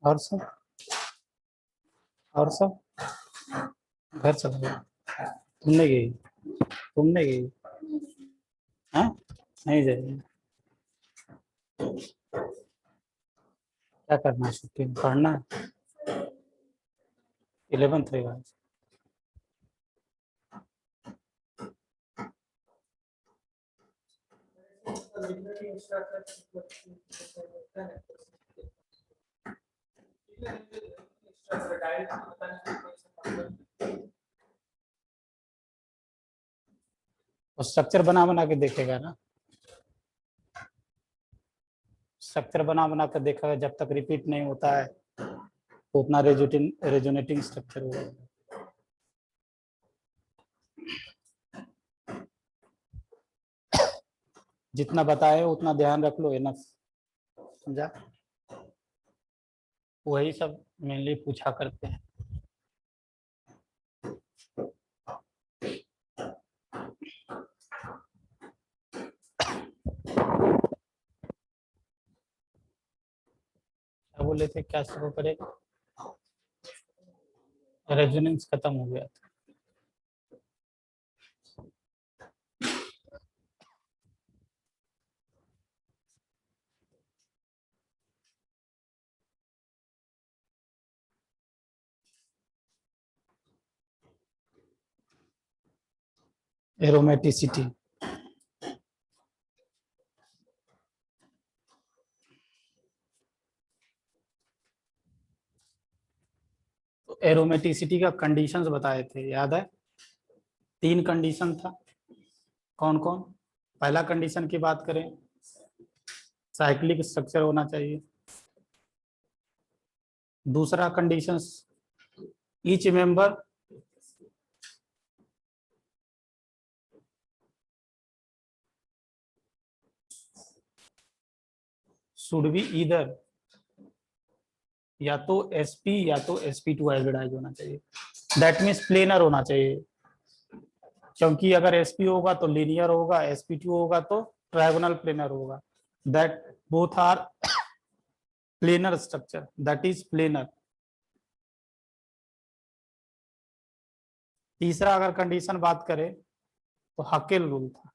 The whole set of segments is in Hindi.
और सब घर चल गया। तुमने गई? हाँ, नहीं जाएगी। क्या करना है छुट्टी में? पढ़ना है। 11th रहेगा। और स्ट्रक्चर बना बना के देखेगा ना, स्ट्रक्चर बना बना कर देखेगा, जब तक रिपीट नहीं होता है तो उतना रेजोनेटिंग स्ट्रक्चर होगा। जितना बताए उतना ध्यान रख लो, इनफ। समझा? वही सब मेनली पूछा करते हैं। क्या बोले थे, क्या शुरू करेगा? रेजोनेंस खत्म हो गया था। एरोमेटिसिटी, तो एरोमेटिसिटी का कंडीशंस बताए थे, याद है? 3 कंडीशन था। कौन कौन? पहला कंडीशन की बात करें, साइक्लिक स्ट्रक्चर होना चाहिए। दूसरा condition, each member should be either या तो sp या तो sp2 हाइब्रिडाइज होना चाहिए। दैट मीन्स प्लेनर होना चाहिए, क्योंकि अगर sp होगा तो लीनियर होगा, sp2 होगा तो ट्रायगोनल प्लेनर होगा। That both are planar structure, that is planar. तीसरा अगर कंडीशन बात करें तो हकेल रूल था।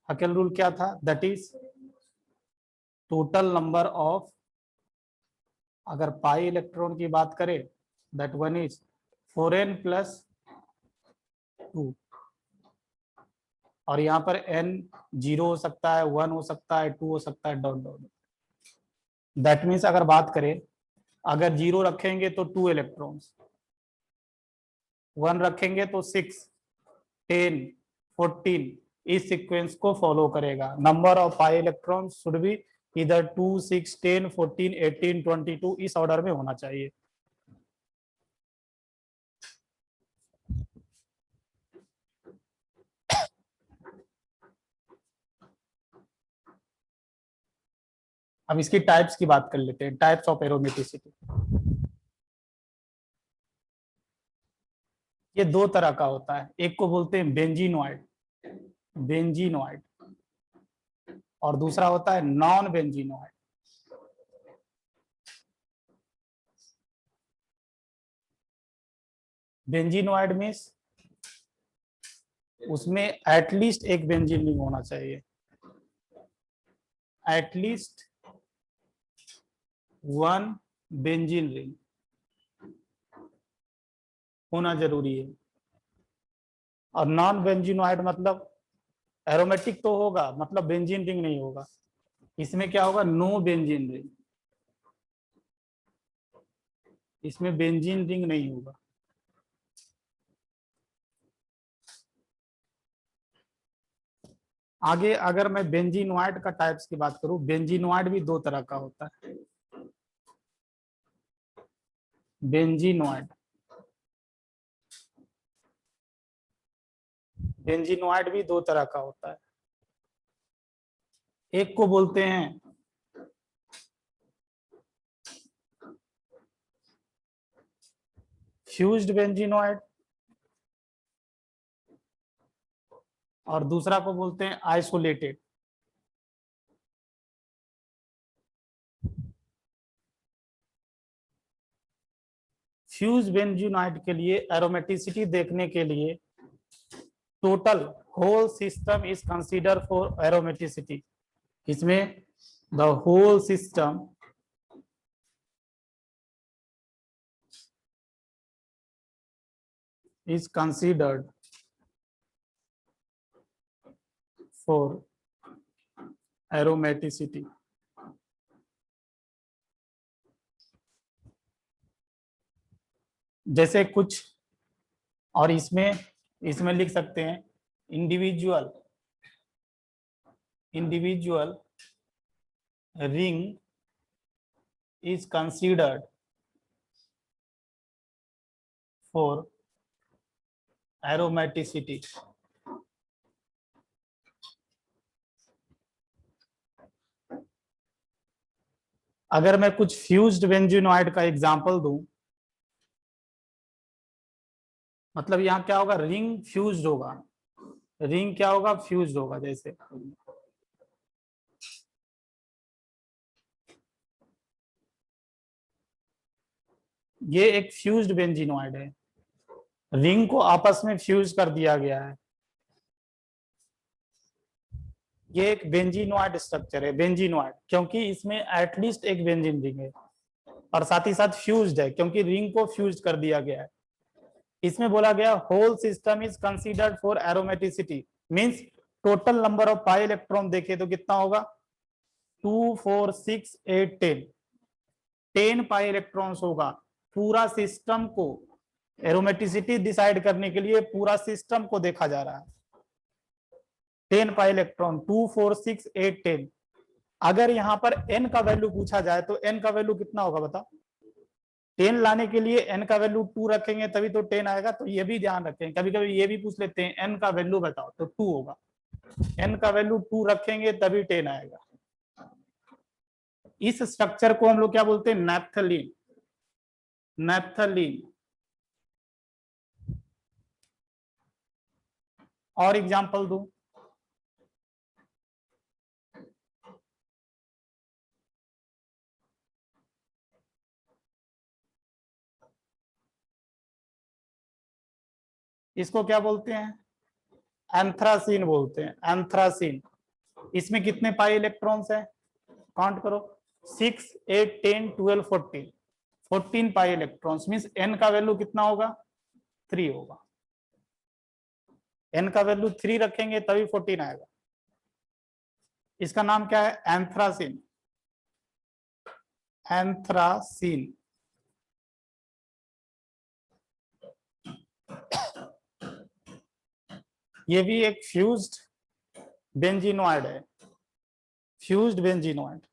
हकेल रूल क्या था? That is total number of, अगर पाई इलेक्ट्रॉन की बात करें, दैट वन इज 4n + 2, और यहाँ पर n 0 हो सकता है, 1 हो सकता है, 2 हो सकता है, डॉट डॉट। दैट मीन्स अगर बात करें, अगर 0 रखेंगे तो 2 इलेक्ट्रॉन्स, 1 रखेंगे तो 6, 10, 14, इस सीक्वेंस को फॉलो करेगा। Number of pi electron should be इधर 2, 6, 10, 14, 18, 22, इस ऑर्डर में होना चाहिए। अब इसकी टाइप्स की बात कर लेते हैं, टाइप्स ऑफ एरोमेटिसिटी। ये 2 तरह का होता है, एक को बोलते हैं बेंजीनोइड, और दूसरा होता है नॉन बेंजीनोइड। बेंजीनोइड मीन्स उसमें एटलीस्ट एक बेंजीन रिंग होना चाहिए, एटलीस्ट 1 बेंजीन रिंग होना जरूरी है। और नॉन बेंजीनोइड मतलब एरोमेटिक तो होगा, मतलब बेंजीन रिंग नहीं होगा। इसमें क्या होगा? नो बेंजीन रिंग, इसमें बेंजीन रिंग नहीं होगा। आगे अगर मैं बेंजीनोइड का टाइप्स की बात करूं, बेंजीनोइड भी 2 तरह का होता है। बेंजीनोइड भी 2 तरह का होता है। एक को बोलते हैं फ्यूज्ड बेंजीनोइड और दूसरा को बोलते हैं आइसोलेटेड। फ्यूज बेंजीनोइड के लिए एरोमेटिसिटी देखने के लिए total whole system is consider for aromaticity. इसमें the whole system is considered for aromaticity। जैसे कुछ और इसमें इसमें लिख सकते हैं individual individual ring is considered for aromaticity। अगर मैं कुछ फ्यूज्ड बेंजीनोइड का एग्जांपल दूं, मतलब यहां क्या होगा, रिंग फ्यूज्ड होगा, रिंग क्या होगा, फ्यूज्ड होगा। जैसे ये एक फ्यूज्ड बेंजीनोइड है, रिंग को आपस में फ्यूज कर दिया गया है। ये एक बेंजीनोइड स्ट्रक्चर है, बेंजीनोइड, क्योंकि इसमें एटलीस्ट एक बेंजीन रिंग है और साथ ही साथ फ्यूज्ड है क्योंकि रिंग को फ्यूज कर दिया गया है। इसमें बोला गया whole system is considered for aromaticity, means total number of pi electron देखे तो कितना होगा, 2 4 6 8 10 पाई इलेक्ट्रॉन्स होगा। पूरा सिस्टम को एरोमेटिसिटी डिसाइड करने के लिए पूरा सिस्टम को देखा जा रहा है। 10 पाई इलेक्ट्रॉन, 2 4 6 8 10। अगर यहाँ पर n का वैल्यू पूछा जाए तो n का वैल्यू कितना होगा बताओ। 10 लाने के लिए n का वैल्यू 2 रखेंगे तभी तो 10 आएगा। तो ये भी ध्यान रखें, कभी कभी ये भी पूछ लेते हैं n का वैल्यू बताओ तो 2 होगा, n का वैल्यू 2 रखेंगे तभी 10 आएगा। इस स्ट्रक्चर को हम लोग क्या बोलते हैं, नैप्थलीन। नैप्थलीन। और एग्जांपल दूं, इसको क्या बोलते हैं, एंथ्रासीन बोलते हैं, एंथ्रासीन। इसमें कितने पाई इलेक्ट्रॉन्स हैं, काउंट करो, 6 8 10 12 14, 14 पाई इलेक्ट्रॉन्स। मींस n का वैल्यू कितना होगा, 3 होगा। n का वैल्यू 3 रखेंगे तभी 14 आएगा। इसका नाम क्या है, एंथ्रासीन। एंथ्रासीन। ये भी एक फ्यूज्ड बेंजीनोइड है, फ्यूज्ड बेंजीनोइड।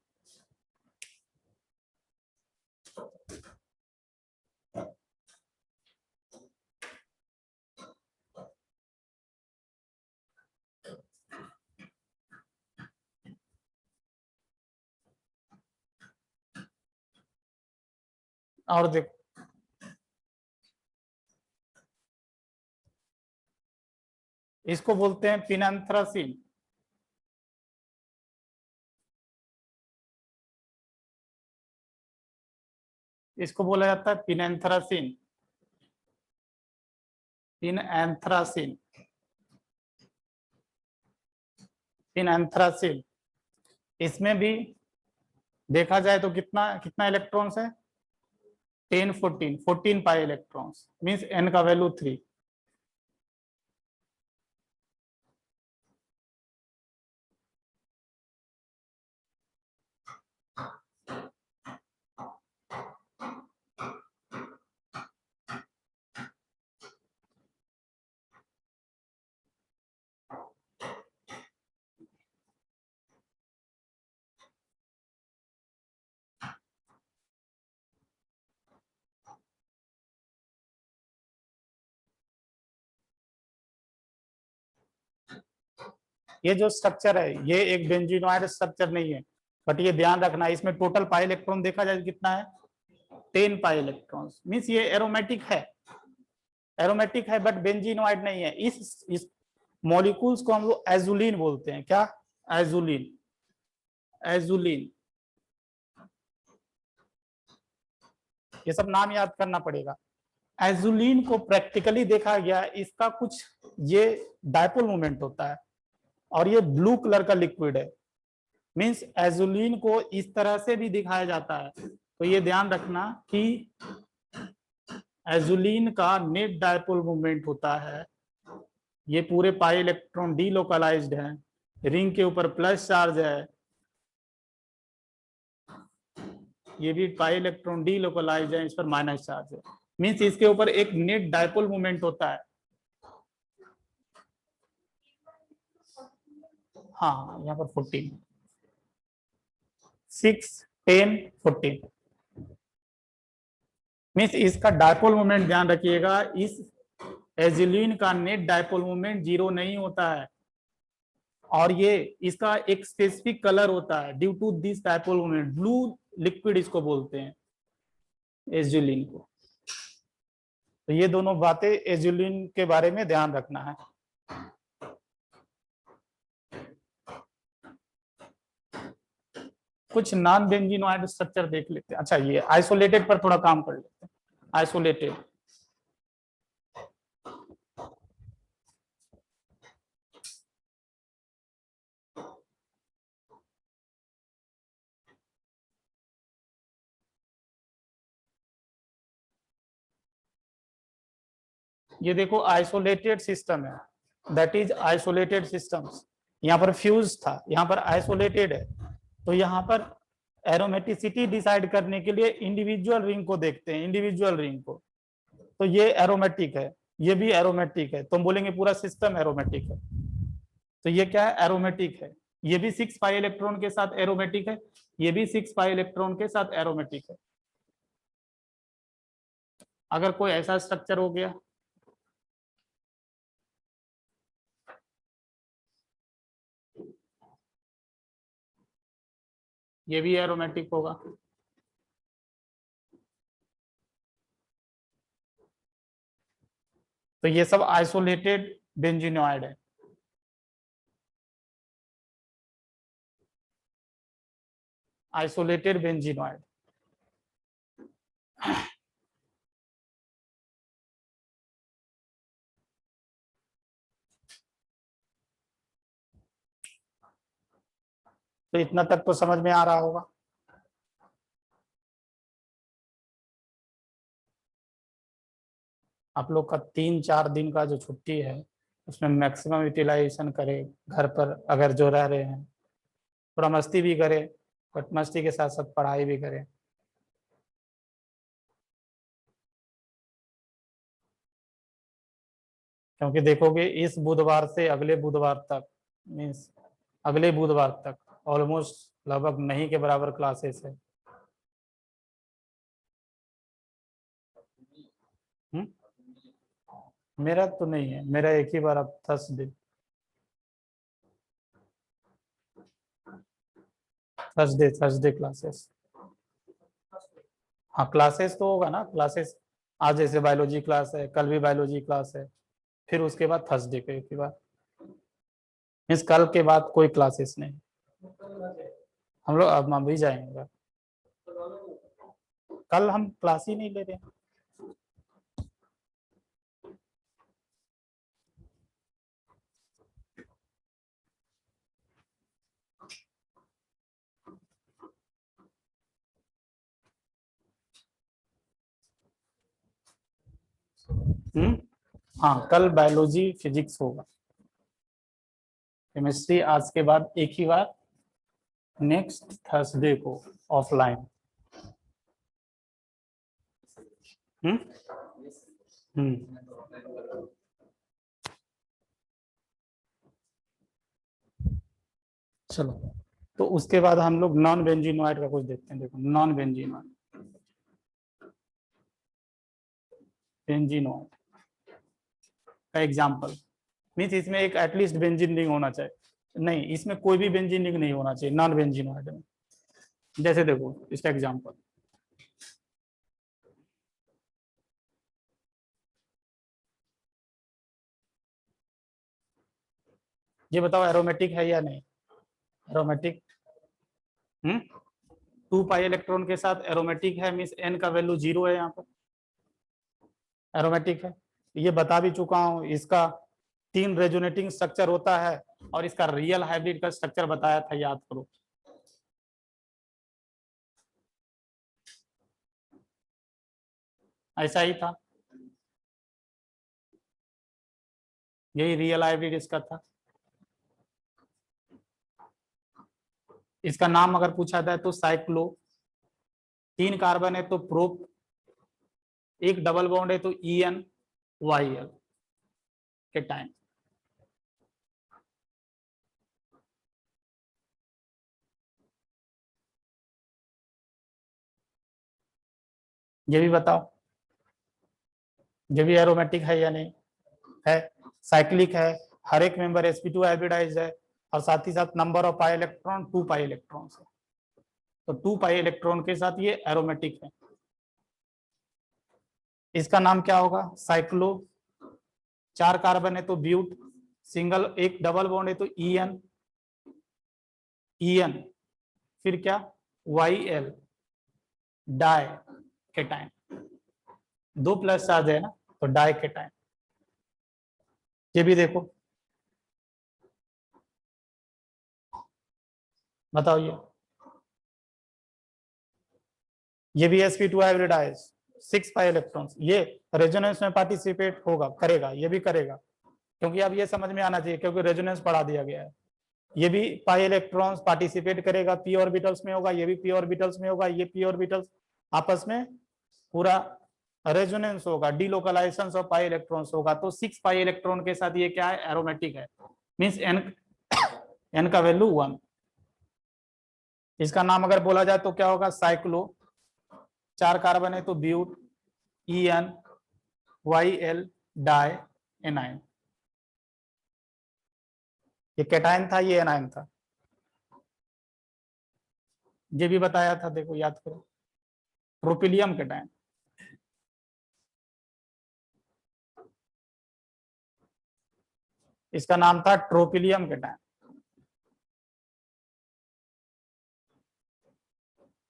और देखो इसको बोलते हैं पिनेंथ्रासीन। इसको बोला जाता है पिनेंथ्रासीन, पिनेंथ्रासीन, पिनेंथ्रासीन। इसमें भी देखा जाए तो कितना कितना इलेक्ट्रॉन्स है, 10 14, 14 पाई इलेक्ट्रॉन्स। मींस n का वैल्यू 3। ये जो स्ट्रक्चर है ये एक बेंजीनोइड स्ट्रक्चर नहीं है, बट ये ध्यान रखना है इसमें टोटल पाई इलेक्ट्रॉन देखा जाए कितना है 10 पाई इलेक्ट्रॉन्स, मींस ये एरोमेटिक है, एरोमेटिक है बट बेंजीनोइड नहीं है। इस मॉलिक्यूल्स को हम लोग एजुलिन बोलते हैं। क्या? एजुलिन। एजुलिन, ये सब नाम याद करना पड़ेगा। एजुलिन को प्रैक्टिकली देखा गया, इसका कुछ ये डायपोल मोमेंट होता है और ये ब्लू कलर का लिक्विड है, मींस एजुलिन को इस तरह से भी दिखाया जाता है। तो ये ध्यान रखना कि एजुलिन का नेट डायपोल मोमेंट होता है, ये पूरे पाई इलेक्ट्रॉन डीलोकलाइज्ड है, रिंग के ऊपर प्लस चार्ज है, ये भी पाई इलेक्ट्रॉन डीलोकलाइज्ड है, इस पर माइनस चार्ज है, मींस इसके ऊपर एक नेट डायपोल मोमेंट होता है। हाँ यहाँ पर 14, 6, 10, 14 मींस इसका डायपोल मोमेंट ध्यान रखिएगा, इस एजुलिन का नेट डायपोल मोमेंट 0 नहीं होता है और ये इसका एक स्पेसिफिक कलर होता है due to this dipole moment, blue liquid इसको बोलते हैं एजुलिन को। तो ये दोनों बातें एजुलिन के बारे में ध्यान रखना है। कुछ नॉन बेंजीनोइड स्ट्रक्चर देख लेते हैं। अच्छा ये आइसोलेटेड पर थोड़ा काम कर लेते हैं। आइसोलेटेड, ये देखो आइसोलेटेड सिस्टम है, दैट इज आइसोलेटेड सिस्टम्स। यहाँ पर फ्यूज था, यहाँ पर आइसोलेटेड है। तो यहाँ पर एरोमेटिसिटी डिसाइड करने के लिए इंडिविजुअल रिंग को देखते हैं, इंडिविजुअल रिंग को। तो ये एरोमेटिक है, ये भी एरोमेटिक है, तो हम बोलेंगे पूरा सिस्टम एरोमेटिक है। तो ये क्या है? एरोमेटिक है। ये भी 6 पाई इलेक्ट्रॉन के साथ एरोमेटिक है, ये भी 6 पाई इलेक्ट्रॉन के साथ एरोमेटिक है। अगर कोई ऐसा स्ट्रक्चर हो गया, ये भी एरोमेटिक होगा। तो ये सब आइसोलेटेड बेंजीनोइड है। Isolated benzenoid. तो इतना तक तो समझ में आ रहा होगा। आप लोग का 3-4 दिन का जो छुट्टी है उसमें मैक्सिमम यूटिलाइजेशन करें, घर पर अगर जो रह रहे हैं थोड़ा मस्ती भी करें, बट मस्ती के साथ साथ पढ़ाई भी करें। क्योंकि देखोगे इस बुधवार से अगले बुधवार तक, मीन्स अगले बुधवार तक ऑलमोस्ट लगभग नहीं के बराबर क्लासेस है। मेरा तो नहीं है, मेरा एक ही बार अब थर्सडे, थर्सडे क्लासेस। हाँ क्लासेस तो होगा ना, क्लासेस आज जैसे बायोलॉजी क्लास है, कल भी बायोलॉजी क्लास है, फिर उसके बाद थर्सडे के एक ही बार, मीन्स कल के बाद कोई क्लासेस नहीं। हम लोग अब हम भी जाएंगे, कल हम क्लास ही नहीं ले रहे हैं। हाँ कल बायोलॉजी फिजिक्स होगा, केमिस्ट्री आज के बाद एक ही बार, नेक्स्ट थर्सडे को ऑफलाइन। हम्म हम्म चलो, तो उसके बाद हम लोग नॉन बेंजीनोइड का कुछ देखते हैं। देखो नॉन बेंजीनोइड, बेंजीनोइड का एग्जांपल मींस इसमें एक एटलीस्ट बेंजीन रिंग होना चाहिए। नहीं, इसमें कोई भी बेंजीन रिंग नहीं होना चाहिए नॉन बेंजीनॉइड में। जैसे देखो इसका एग्जांपल, ये बताओ एरोमेटिक है या नहीं? एरोमेटिक, 2 पाई इलेक्ट्रॉन के साथ एरोमेटिक है, मीन्स एन का वैल्यू 0 है यहाँ पर, एरोमेटिक है। ये बता भी चुका हूं, इसका 3 रेजोनेटिंग स्ट्रक्चर होता है, और इसका रियल हाइब्रिड का स्ट्रक्चर बताया था, याद करो। ऐसा ही था, यही रियल हाइब्रिड इसका था। इसका नाम अगर पूछा जाए तो साइक्लो, 3 कार्बन है तो प्रोप, एक डबल बॉन्ड है तो EN YL के टाइम। ये भी बताओ, ये भी एरोमेटिक है या नहीं? है, साइक्लिक है, हर एक मेंबर sp2 हाइब्रिडाइज्ड है, और साथ ही साथ number of pi electron 2 pi electron है, तो 2 पाई इलेक्ट्रॉन के साथ ये एरोमेटिक है। इसका नाम क्या होगा? साइक्लो, 4 कार्बन है तो ब्यूट, सिंगल एक डबल बॉन्ड है तो EN, फिर क्या YL, डाई के टाइम, 2 प्लस चार्ज है ना, तो डाई के टाइम। ये भी देखो, बताओ ये भी sp2 हाइब्रिडाइज, 6 पाई इलेक्ट्रॉन्स, ये रेजोनेंस में पार्टिसिपेट होगा, करेगा, ये भी करेगा, क्योंकि अब ये समझ में आना चाहिए, क्योंकि रेजोनेंस पढ़ा दिया गया है। ये भी पाई इलेक्ट्रॉन्स पार्टिसिपेट करेगा, p ऑर्बिटल्स में होगा, ये भी p ऑर्बिटल्स में होगा, ये p ऑर्बिटल्स आपस में पूरा रेजोनेंस होगा, डीलोकलाइजेशन ऑफ पाई इलेक्ट्रॉन्स होगा, तो 6 पाई इलेक्ट्रॉन के साथ ये क्या है? एरोमेटिक है, मींस n का वैल्यू 1। इसका नाम अगर बोला जाए तो क्या होगा? साइक्लो, 4 कार्बन है तो but, EN YL di anion. ये कैटायन था, ये एनाइन था, ये भी बताया था, देखो याद करो, ट्रोपिलियम कैटायन। इसका नाम था ट्रोपिलियम कैटायन।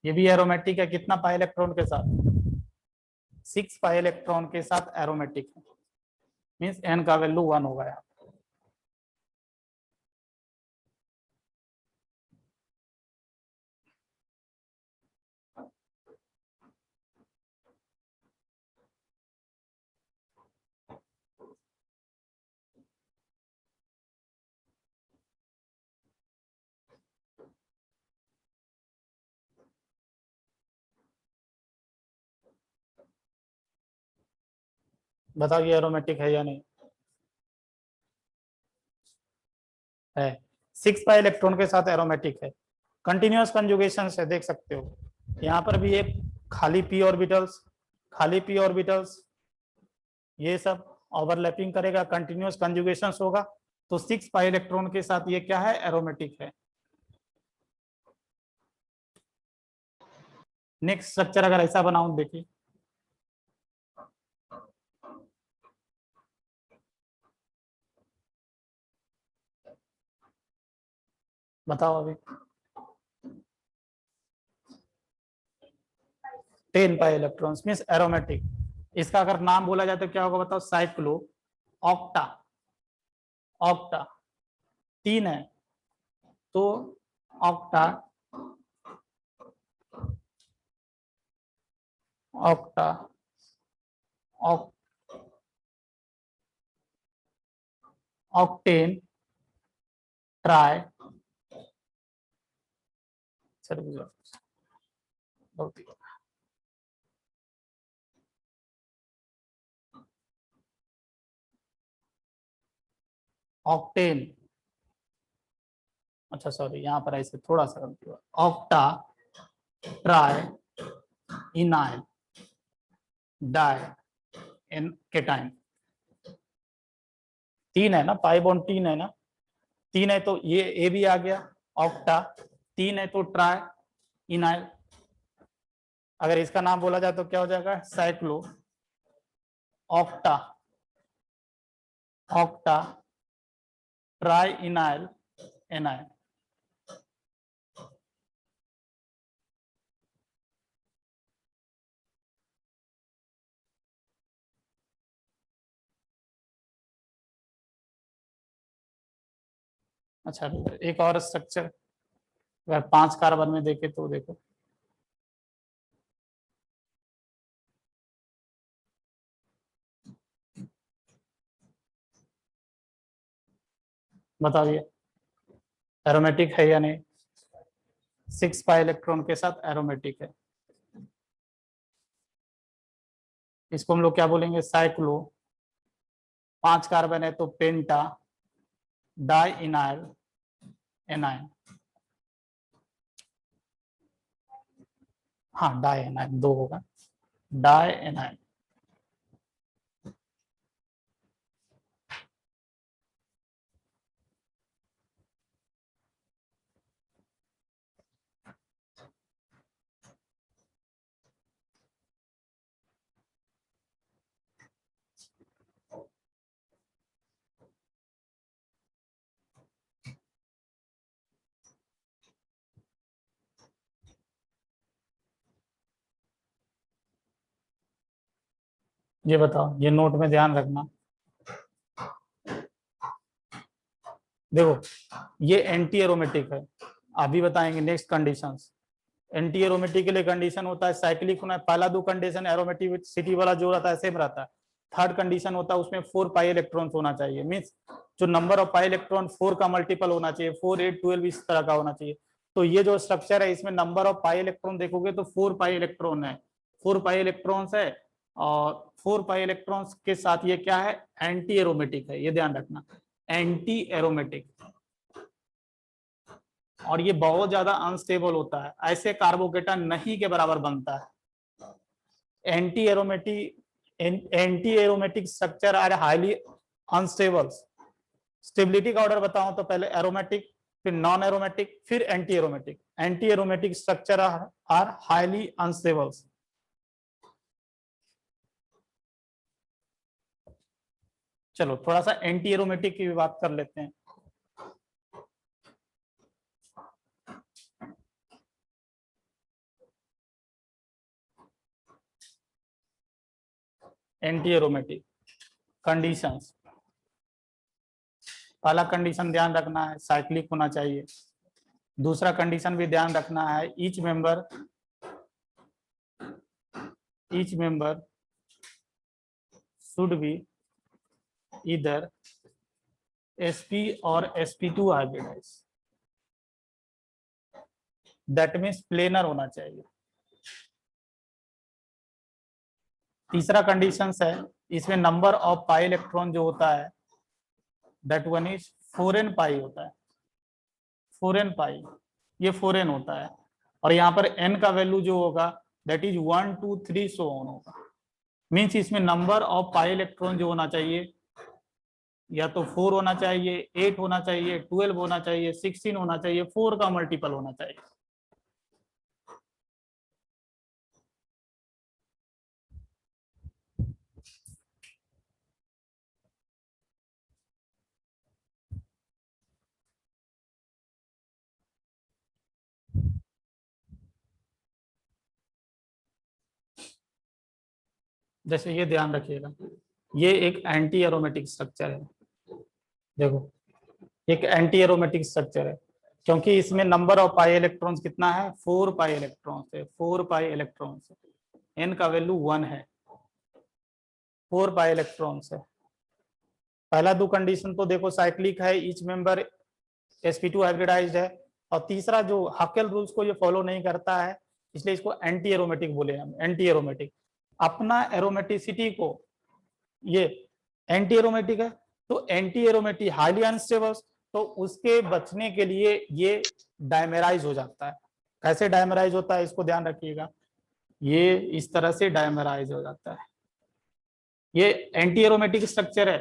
ये भी एरोमेटिक है, कितना पाई इलेक्ट्रॉन के साथ? 6 पाई इलेक्ट्रॉन के साथ एरोमेटिक है, मींस n का वैल्यू 1 होगा यहाँ। बताओ ये एरोमेटिक है या नहीं? है, 6 पाई इलेक्ट्रॉन के साथ एरोमेटिक है, कंटिन्यूअस कंजुगेशन से देख सकते हो, यहाँ पर भी एक खाली p ऑर्बिटल्स, खाली p ऑर्बिटल्स, ये सब ओवरलैपिंग करेगा, कंटिन्यूअस कंजुगेशन होगा, तो 6 पाई इलेक्ट्रॉन के साथ ये क्या है? एरोमेटिक है। नेक्स्ट स्ट्रक्चर अगर ऐसा बनाऊं, देखिए, बताओ अभी, 10 पाई इलेक्ट्रॉन्स मींस एरोमेटिक। इसका अगर नाम बोला जाए तो क्या होगा बताओ? साइक्लो ऑक्टा, ऑक्टा 3 है तो octa, octa octane try, octane, अच्छा सॉरी, यहाँ पर ऐसे थोड़ा सा गलती हुआ, ऑक्टा ट्राई इनाइल डाई एन के टाइम, 3 है ना, पाई बॉन्ड 3 है ना, तीन है तो ये ए भी आ गया ऑक्टा, तीन है तो ट्राई इनाइल, अगर इसका नाम बोला जाए तो क्या हो जाएगा साइक्लो ऑक्टा, ऑक्टा ट्राई इनाइल एनाइल। अच्छा एक और स्ट्रक्चर अगर 5 कार्बन में देखे तो देखो, बताइए एरोमेटिक है या नहीं? 6 पाई इलेक्ट्रॉन के साथ एरोमेटिक है, इसको हम लोग क्या बोलेंगे साइक्लो, 5 कार्बन है तो पेंटा डाई इनाइल एनाइन, हाँ डाई एनाइन 2 होगा, डाई एनाइन। ये बताओ, ये नोट में ध्यान रखना, देखो ये एंटी एरोमेटिक है, अभी बताएंगे नेक्स्ट कंडीशंस। एंटी एरोमेटिक के लिए कंडीशन होता है साइक्लिक होना है, पहला 2 कंडीशन एरोमेटिसिटी वाला जो रहता है सेम रहता है, थर्ड कंडीशन होता है उसमें 4 पाई इलेक्ट्रॉन्स होना चाहिए, मींस जो नंबर ऑफ पाई इलेक्ट्रॉन 4 का मल्टीपल होना चाहिए, 4 8 12 इस तरह का होना चाहिए। तो ये जो स्ट्रक्चर है इसमें नंबर ऑफ पाई इलेक्ट्रॉन देखोगे तो 4 पाई इलेक्ट्रॉन है, 4 पाई इलेक्ट्रॉन्स है, और 4 पाई इलेक्ट्रॉन्स के साथ ये क्या है एंटी एरोमेटिक है, ये ध्यान रखना एंटी एरोमेटिक, और ये बहुत ज्यादा अनस्टेबल होता है, ऐसे कार्बोकेटन नहीं के बराबर बनता है। Anti aromatic structure are highly unstable. Stability का ऑर्डर बताऊं तो पहले एरोमेटिक, फिर नॉन एरोमेटिक, फिर anti aromatic. Anti aromatic structure are highly unstable. चलो थोड़ा सा एंटी एरोमेटिक की भी बात कर लेते हैं। एंटी एरोमेटिक कंडीशंस, पहला कंडीशन ध्यान रखना है साइक्लिक होना चाहिए, दूसरा कंडीशन भी ध्यान रखना है each member should be either sp और sp2 hybridise, that means planar होना चाहिए। तीसरा कंडीशन है इसमें नंबर ऑफ पाई इलेक्ट्रॉन जो होता है दैट वन इज 4n पाई होता है, 4n पाई, ये 4n होता है, और यहाँ पर n का वैल्यू जो होगा दैट इज 1 2 3 सो ऑन होगा, मीन्स इसमें नंबर ऑफ पाई इलेक्ट्रॉन जो होना चाहिए या तो 4 होना चाहिए, 8 होना चाहिए, 12 होना चाहिए, 16 होना चाहिए, 4 का मल्टीपल होना चाहिए। जैसे ये ध्यान रखिएगा, ये एक एंटी एरोमेटिक स्ट्रक्चर है, देखो एक एंटी एरोमेटिक स्ट्रक्चर है क्योंकि इसमें नंबर ऑफ पाई इलेक्ट्रॉन्स कितना है 4 पाई इलेक्ट्रॉन्स है, 4 पाई इलेक्ट्रॉन्स है, एन का वैल्यू 1 है, 4 पाई इलेक्ट्रॉन्स है। पहला 2 कंडीशन तो देखो साइक्लिक है, ईच मेंबर sp2 हाइब्रिडाइज्ड है, और तीसरा जो हकेल रूल्स को ये फॉलो नहीं करता है इसलिए इसको एंटी एरोमेटिक बोले हम, एंटी एरोमेटिक। अपना एरोमेटिसिटी को ये एंटी एरोमेटिक है तो एंटी एरोमेटिक हाईली अनस्टेबल, तो उसके बचने के लिए ये डायमेराइज हो जाता है। कैसे डायमेराइज होता है इसको ध्यान रखिएगा, ये इस तरह से डायमेराइज हो जाता है, ये एंटी एरोमेटिक स्ट्रक्चर है।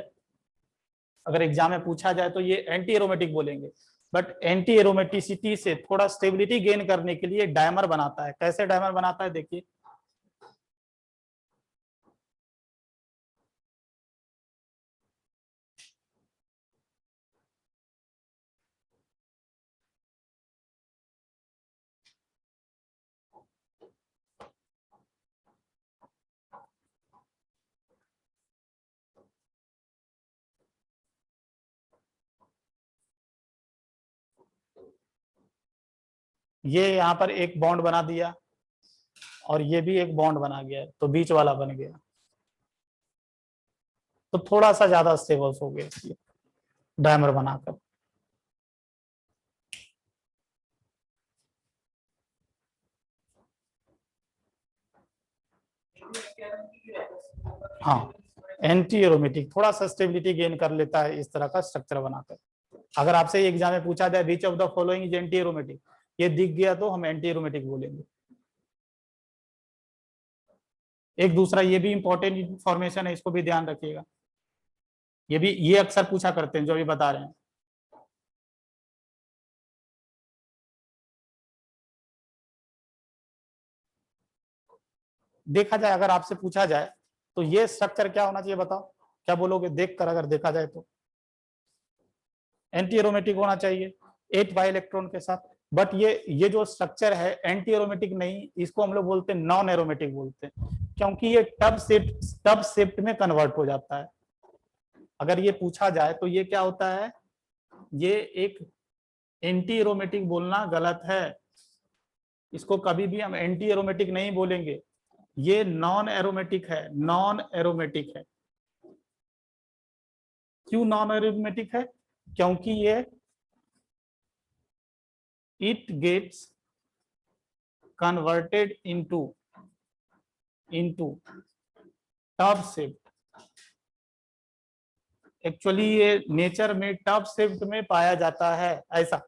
अगर एग्जाम में पूछा जाए तो ये एंटी एरोमेटिक बोलेंगे, बट एंटी एरोमेटिसिटी से थोड़ा स्टेबिलिटी गेन करने के लिए डायमर बनाता है। कैसे डायमर बनाता है देखिए, ये यहाँ पर एक बॉन्ड बना दिया और ये भी एक बॉन्ड बना गया, तो बीच वाला बन गया, तो थोड़ा सा ज्यादा स्टेबल हो गया इसलिए डायमर बनाकर। हाँ, एंटी एरोमेटिक थोड़ा सा स्टेबिलिटी गेन कर लेता है इस तरह का स्ट्रक्चर बनाकर। अगर आपसे एग्जाम में पूछा जाए which of the following is anti aromatic, ये दिख गया तो हम एंटी एरोमेटिक बोलेंगे। एक दूसरा ये भी इंपॉर्टेंट इंफॉर्मेशन है, इसको भी ध्यान रखिएगा, ये अक्सर पूछा करते हैं जो अभी बता रहे हैं। देखा जाए, अगर आपसे पूछा जाए तो ये स्ट्रक्चर क्या होना चाहिए बताओ, क्या बोलोगे देखकर, अगर देखा जाए तो एंटी एरोमेटिक होना चाहिए 8 बाई इलेक्ट्रॉन के साथ। बट ये जो स्ट्रक्चर है एंटी एरोमेटिक नहीं, इसको हम लोग बोलते हैं नॉन एरोमेटिक बोलते हैं, क्योंकि ये टब शिफ्ट में कन्वर्ट हो जाता है। अगर ये पूछा जाए तो ये क्या होता है, ये एक एंटी एरोमेटिक बोलना गलत है, इसको कभी भी हम एंटी एरोमेटिक नहीं बोलेंगे, ये नॉन एरोमेटिक है, नॉन एरोमेटिक है। क्यों नॉन एरोमेटिक है, क्योंकि ये it gets converted into tub shift. Actually ये नेचर में टब शिफ्ट में पाया जाता है, ऐसा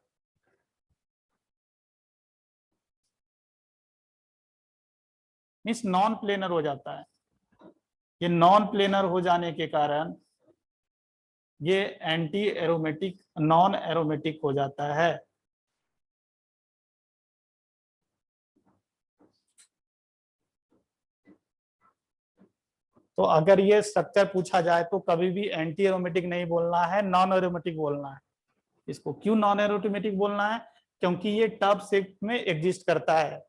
मीन्स नॉन प्लेनर हो जाता है। ये नॉन प्लेनर हो जाने के कारण ये एंटी एरोमेटिक नॉन एरोमेटिक हो जाता है। तो अगर ये स्ट्रक्चर पूछा जाए तो कभी भी एंटी एरोमेटिक नहीं बोलना है, नॉन एरोमेटिक बोलना है। इसको क्यों नॉन एरोमेटिक बोलना है, क्योंकि ये टब शिफ्ट में एग्जिस्ट करता है।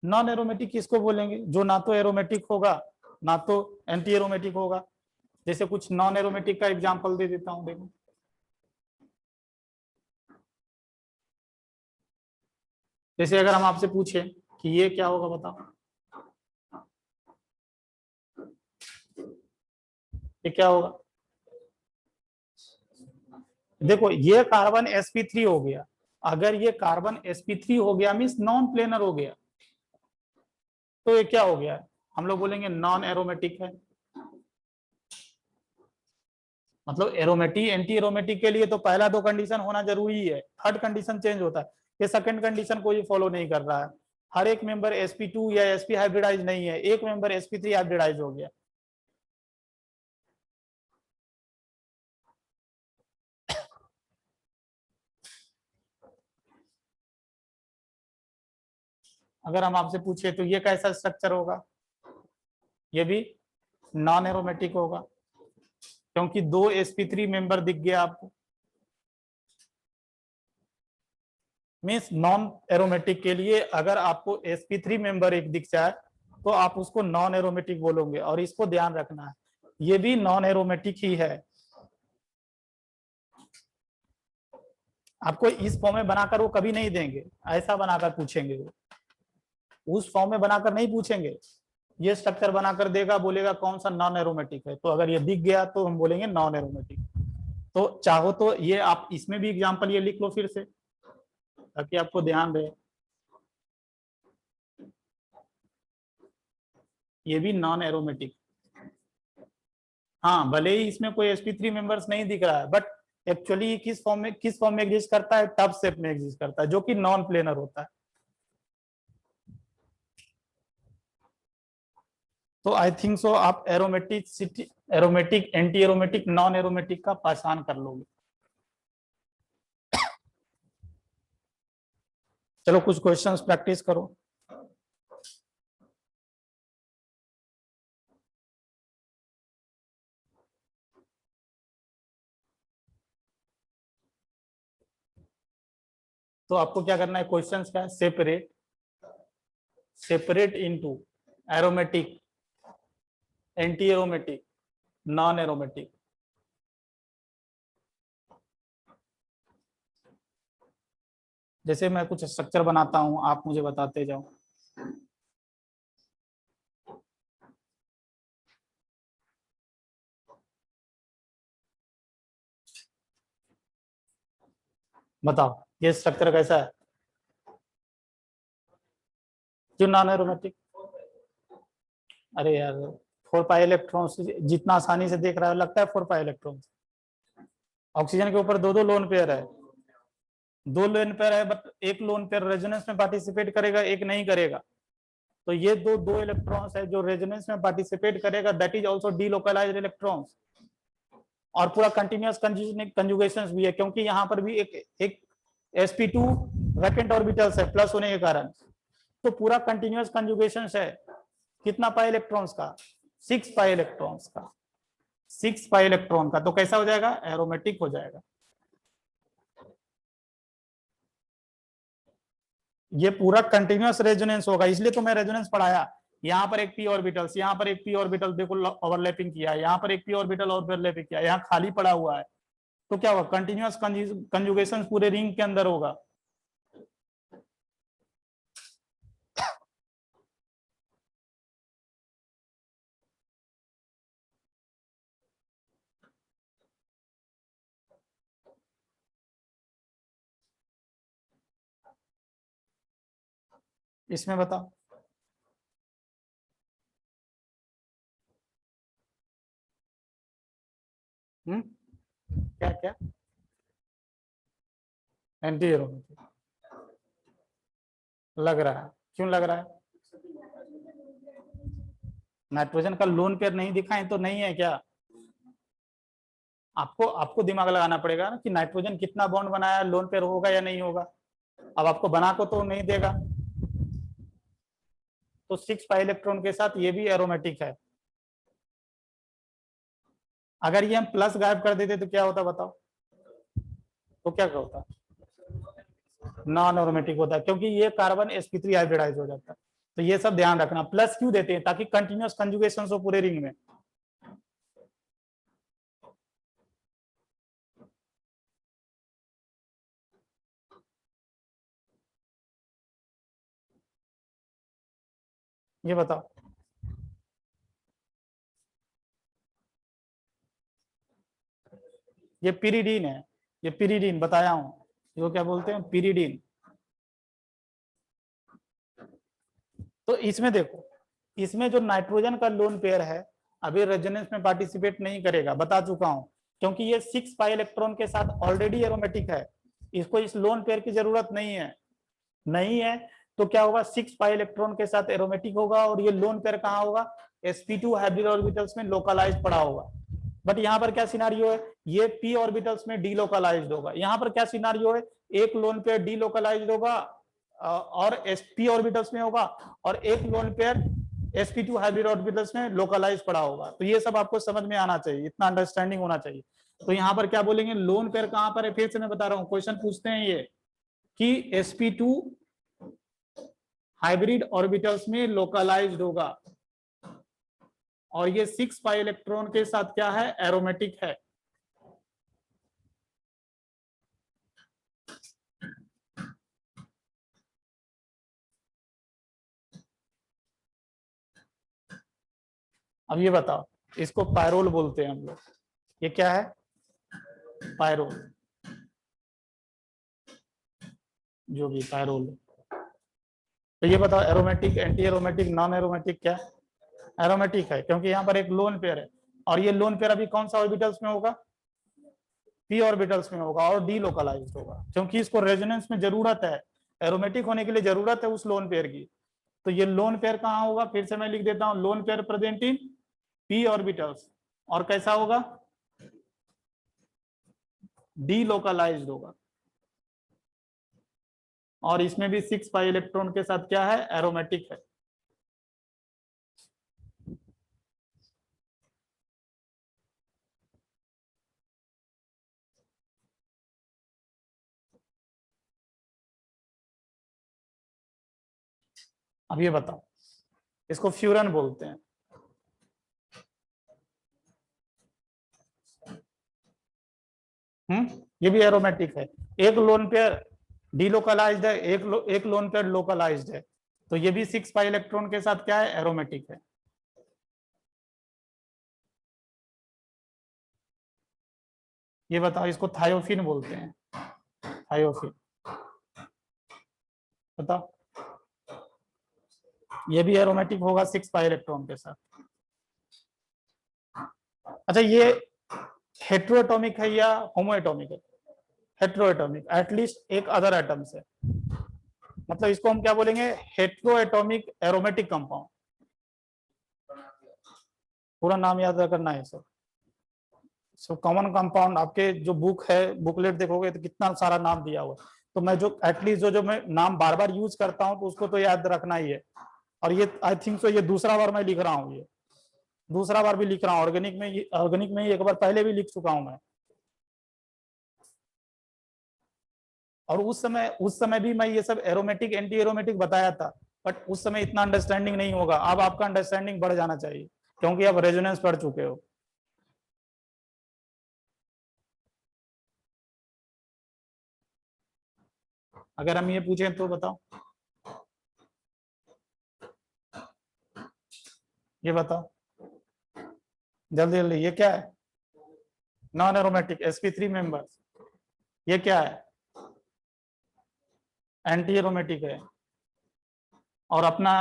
नॉन एरोमेटिक किसको बोलेंगे, जो ना तो एरोमेटिक होगा ना तो एंटी एरोमेटिक होगा। जैसे कुछ नॉन एरोमेटिक का एग्जांपल दे देता हूं, देखो जैसे अगर हम आपसे पूछे कि ये क्या होगा बताओ, ये क्या होगा, देखो ये कार्बन sp3 हो गया, अगर ये कार्बन sp3 हो गया मीन्स नॉन प्लेनर हो गया, तो ये क्या हो गया, हम लोग बोलेंगे नॉन एरोमेटिक है। मतलब एरोमेटिक एंटी एरोमेटिक के लिए तो पहला दो कंडीशन होना जरूरी है, थर्ड कंडीशन चेंज होता है, ये सेकंड कंडीशन को ये फॉलो नहीं कर रहा है। हर एक मेंबर sp2 या sp हाइब्रिडाइज नहीं है, एक मेंबर sp3 हाइब्रिडाइज हो गया। अगर हम आपसे पूछे तो ये कैसा स्ट्रक्चर होगा, ये भी नॉन एरोमेटिक होगा, क्योंकि दो sp3 मेंबर दिख गया आपको। मीन्स नॉन एरोमेटिक के लिए अगर आपको sp3 मेंबर एक दिख जाए तो आप उसको नॉन एरोमेटिक बोलोगे, और इसको ध्यान रखना है ये भी नॉन एरोमेटिक ही है। आपको इस फॉर्म में बनाकर वो कभी नहीं देंगे, ऐसा बनाकर पूछेंगे, वो उस फॉर्म में बनाकर नहीं पूछेंगे, ये स्ट्रक्चर बनाकर देगा, बोलेगा कौन सा नॉन एरोमेटिक है, तो अगर ये दिख गया तो हम बोलेंगे नॉन एरोमेटिक। तो चाहो तो ये आप इसमें भी एग्जांपल ये लिख लो फिर से, ताकि आपको ध्यान रहे, ये भी नॉन एरोमेटिक। हाँ, भले ही इसमें कोई sp3 मेंबर्स नहीं दिख रहा है, बट एक्चुअली किस फॉर्म में एग्जिस्ट करता है, टब शेप में एग्जिस्ट करता है, जो कि नॉन प्लेनर होता है। तो आई थिंक सो आप aromatic, anti aromatic, non aromatic का पहचान कर लोगे। चलो कुछ क्वेश्चंस प्रैक्टिस करो। तो आपको क्या करना है, क्वेश्चंस क्या है, separate into aromatic, anti aromatic, non aromatic. जैसे मैं कुछ स्ट्रक्चर बनाता हूं, आप मुझे बताते जाओ। बताओ ये स्ट्रक्चर कैसा है, जो नॉन एरोमेटिक। अरे यार, 4 पाई इलेक्ट्रॉन्स जितना आसानी से देख रहा है, लगता है 4 पाई इलेक्ट्रॉन्स। ऑक्सीजन के ऊपर दो दो लोन पेयर है, दो लोन पेयर है, बट एक लोन पेयर रेजोनेंस में पार्टिसिपेट करेगा, एक नहीं करेगा। तो ये दो दो इलेक्ट्रॉन्स है जो रेजोनेंस में पार्टिसिपेट करेगा, that is also delocalised electrons. और पूरा कंटिन्यूअस कंजुगेशन भी है, क्योंकि यहाँ पर भी एक sp2 वैकेंट ऑर्बिटल्स है प्लस होने के कारण। तो पूरा कंटिन्यूअस कंजुगेशन है, कितना पाई इलेक्ट्रॉन्स का, 6 पाई इलेक्ट्रॉन्स का, 6 पाई इलेक्ट्रॉन का। तो कैसा हो जाएगा, एरोमेटिक हो जाएगा। ये पूरा कंटिन्यूअस रेजोनेंस होगा, इसलिए तो मैं रेजोनेंस पढ़ाया। यहाँ पर एक पी ऑर्बिटल्स, यहाँ पर एक पी ऑर्बिटल देखो ओवरलैपिंग किया है, यहाँ पर एक पी ऑर्बिटल ओवरलैपिंग किया है, यहाँ खाली पड़ा हुआ है। तो क्या होगा, कंटिन्यूअस कंजुगेशन पूरे रिंग के अंदर होगा। इसमें बताओ, क्या क्या, एंटी एरोमेटिक लग रहा है, क्यों लग रहा है, नाइट्रोजन का लोन पेयर नहीं दिखाएं तो नहीं है क्या। आपको आपको दिमाग लगाना पड़ेगा ना कि नाइट्रोजन कितना बॉन्ड बनाया, लोन पेयर होगा या नहीं होगा। अब आपको बना को तो नहीं देगा। तो 6 पाई इलेक्ट्रॉन के साथ ये भी एरोमेटिक है। अगर ये हम प्लस गायब कर देते तो क्या होता बताओ, तो क्या होता, नॉन एरोमेटिक होता है, क्योंकि ये कार्बन sp3 हाइब्रिडाइज हो जाता है। तो ये सब ध्यान रखना, प्लस क्यों देते हैं, ताकि कंटिन्यूअस कंजुगेशन हो पूरे रिंग में। ये बताओ, ये पिरिडीन है, ये पिरिडीन बताया हूं, इसको क्या बोलते हैं, पिरिडीन। तो इसमें देखो, इसमें जो नाइट्रोजन का लोन पेयर है अभी रेजोनेंस में पार्टिसिपेट नहीं करेगा, बता चुका हूं, क्योंकि ये 6 पाई इलेक्ट्रॉन के साथ ऑलरेडी एरोमेटिक है, इसको इस लोन पेयर की जरूरत नहीं है। नहीं है तो क्या होगा, 6 पाई इलेक्ट्रॉन के साथ एरोमेटिक होगा, और ये लोन पेयर कहाँ होगा, sp2 हाइब्रिड ऑर्बिटल्स में लोकलाइज पड़ा होगा। बट यहाँ पर क्या सिनारियो है, ये p ऑर्बिटल्स में डीलोकलाइज्ड होगा। यहाँ पर क्या सिनारियो है, एक लोन पेयर डीलोकलाइज्ड होगा और sp ऑर्बिटल्स में होगा, और एक lone pair sp2 hybrid orbitals में लोकलाइज पड़ा होगा। तो ये सब आपको समझ में आना चाहिए, इतना अंडरस्टैंडिंग होना चाहिए। तो यहाँ पर क्या बोलेंगे, लोन पेयर कहाँ पर है, फिर से मैं बता रहा हूँ, क्वेश्चन पूछते हैं ये कि sp2 हाइब्रिड ऑर्बिटल्स में लोकलाइज्ड होगा, और ये 6 पाई इलेक्ट्रॉन के साथ क्या है, एरोमेटिक है। अब ये बताओ, इसको पायरोल बोलते हैं हम लोग, ये क्या है, पायरोल, जो भी पायरोल। तो ये बताओ, aromatic, anti aromatic, non aromatic, क्या एरोमेटिक है, क्योंकि यहाँ पर एक लोन पेयर है, और ये लोन पेयर अभी कौन सा ऑर्बिटल्स में होगा, पी ऑर्बिटल्स में होगा और डी लोकलाइज्ड होगा, क्योंकि इसको रेजोनेंस में जरूरत है, एरोमेटिक होने के लिए जरूरत है उस लोन पेयर की। तो ये लोन पेयर कहाँ होगा, फिर से मैं लिख देता हूं, lone pair present in P orbitals, और कैसा होगा, डी लोकलाइज्ड होगा। और इसमें भी 6 पाई इलेक्ट्रॉन के साथ क्या है, एरोमेटिक है। अब ये बताओ, इसको फ्यूरन बोलते हैं। ये भी एरोमेटिक है। एक लोन पेयर डीलोकलाइज्ड है, एक लोन पेयर लोकलाइज्ड है, तो ये भी 6 पाई इलेक्ट्रॉन के साथ क्या है, एरोमेटिक है। ये बताओ, इसको थायोफिन बोलते हैं, थायोफिन। बताओ, ये भी एरोमेटिक होगा 6 पाई इलेक्ट्रॉन के साथ। अच्छा, ये हेट्रोएटॉमिक है या होमोएटॉमिक है, हेट्रोएटॉमिक, एटलीस्ट एक अदर एटम से, मतलब इसको हम क्या बोलेंगे, हेट्रोएटॉमिक एरोमेटिक कंपाउंड। पूरा नाम याद करना है सब। सो कॉमन कंपाउंड, आपके जो बुक है, बुकलेट देखोगे तो कितना सारा नाम दिया हुआ है, तो मैं जो एटलीस्ट जो मैं नाम बार बार यूज करता हूँ तो उसको तो याद रखना ही है। और ये आई थिंक सो ये दूसरा बार मैं लिख रहा हूँ, ये दूसरा बार भी लिख रहा हूँ, ऑर्गेनिक में ही एक बार पहले भी लिख चुका हूं मैं। और उस समय भी मैं ये सब एरोमेटिक एंटी एरोमेटिक बताया था, बट उस समय इतना अंडरस्टैंडिंग नहीं होगा। अब आपका अंडरस्टैंडिंग बढ़ जाना चाहिए, क्योंकि आप रेजोनेंस पढ़ चुके हो। अगर हम ये पूछें तो बताओ, ये बताओ जल्दी जल्दी, ये क्या है, नॉन एरोमेटिक sp3 मेंबर्स। ये क्या है, एंटी एरोमेटिक है, और अपना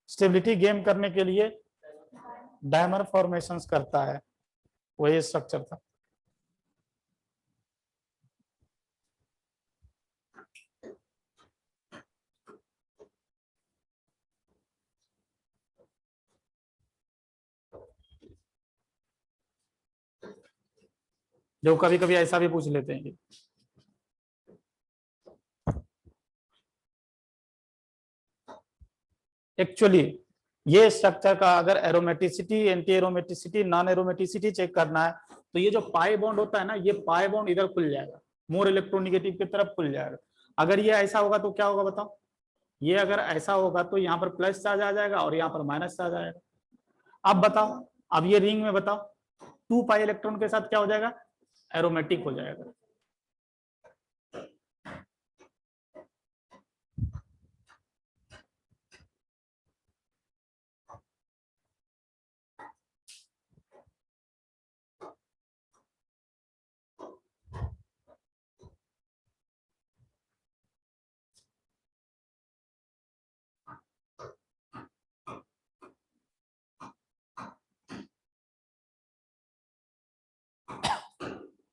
स्टेबिलिटी गेन करने के लिए डायमर फॉर्मेशंस करता है, वही स्ट्रक्चर था। जो कभी कभी ऐसा भी पूछ लेते हैं। एक्चुअली ये स्ट्रक्चर का अगर aromaticity, anti aromaticity, non aromaticity check करना है, तो ये जो पाई बॉन्ड होता है ना, ये पाई बॉन्ड इधर खुल जाएगा, मोर इलेक्ट्रोनिगेटिव की तरफ खुल जाएगा। अगर ये ऐसा होगा तो क्या होगा बताओ, ये अगर ऐसा होगा तो यहाँ पर प्लस चार्ज आ जाएगा और यहाँ पर माइनस चार्ज आएगा। अब बताओ, अब ये रिंग में बताओ 2 पाई इलेक्ट्रॉन के साथ क्या हो जाएगा, एरोमेटिक हो जाएगा।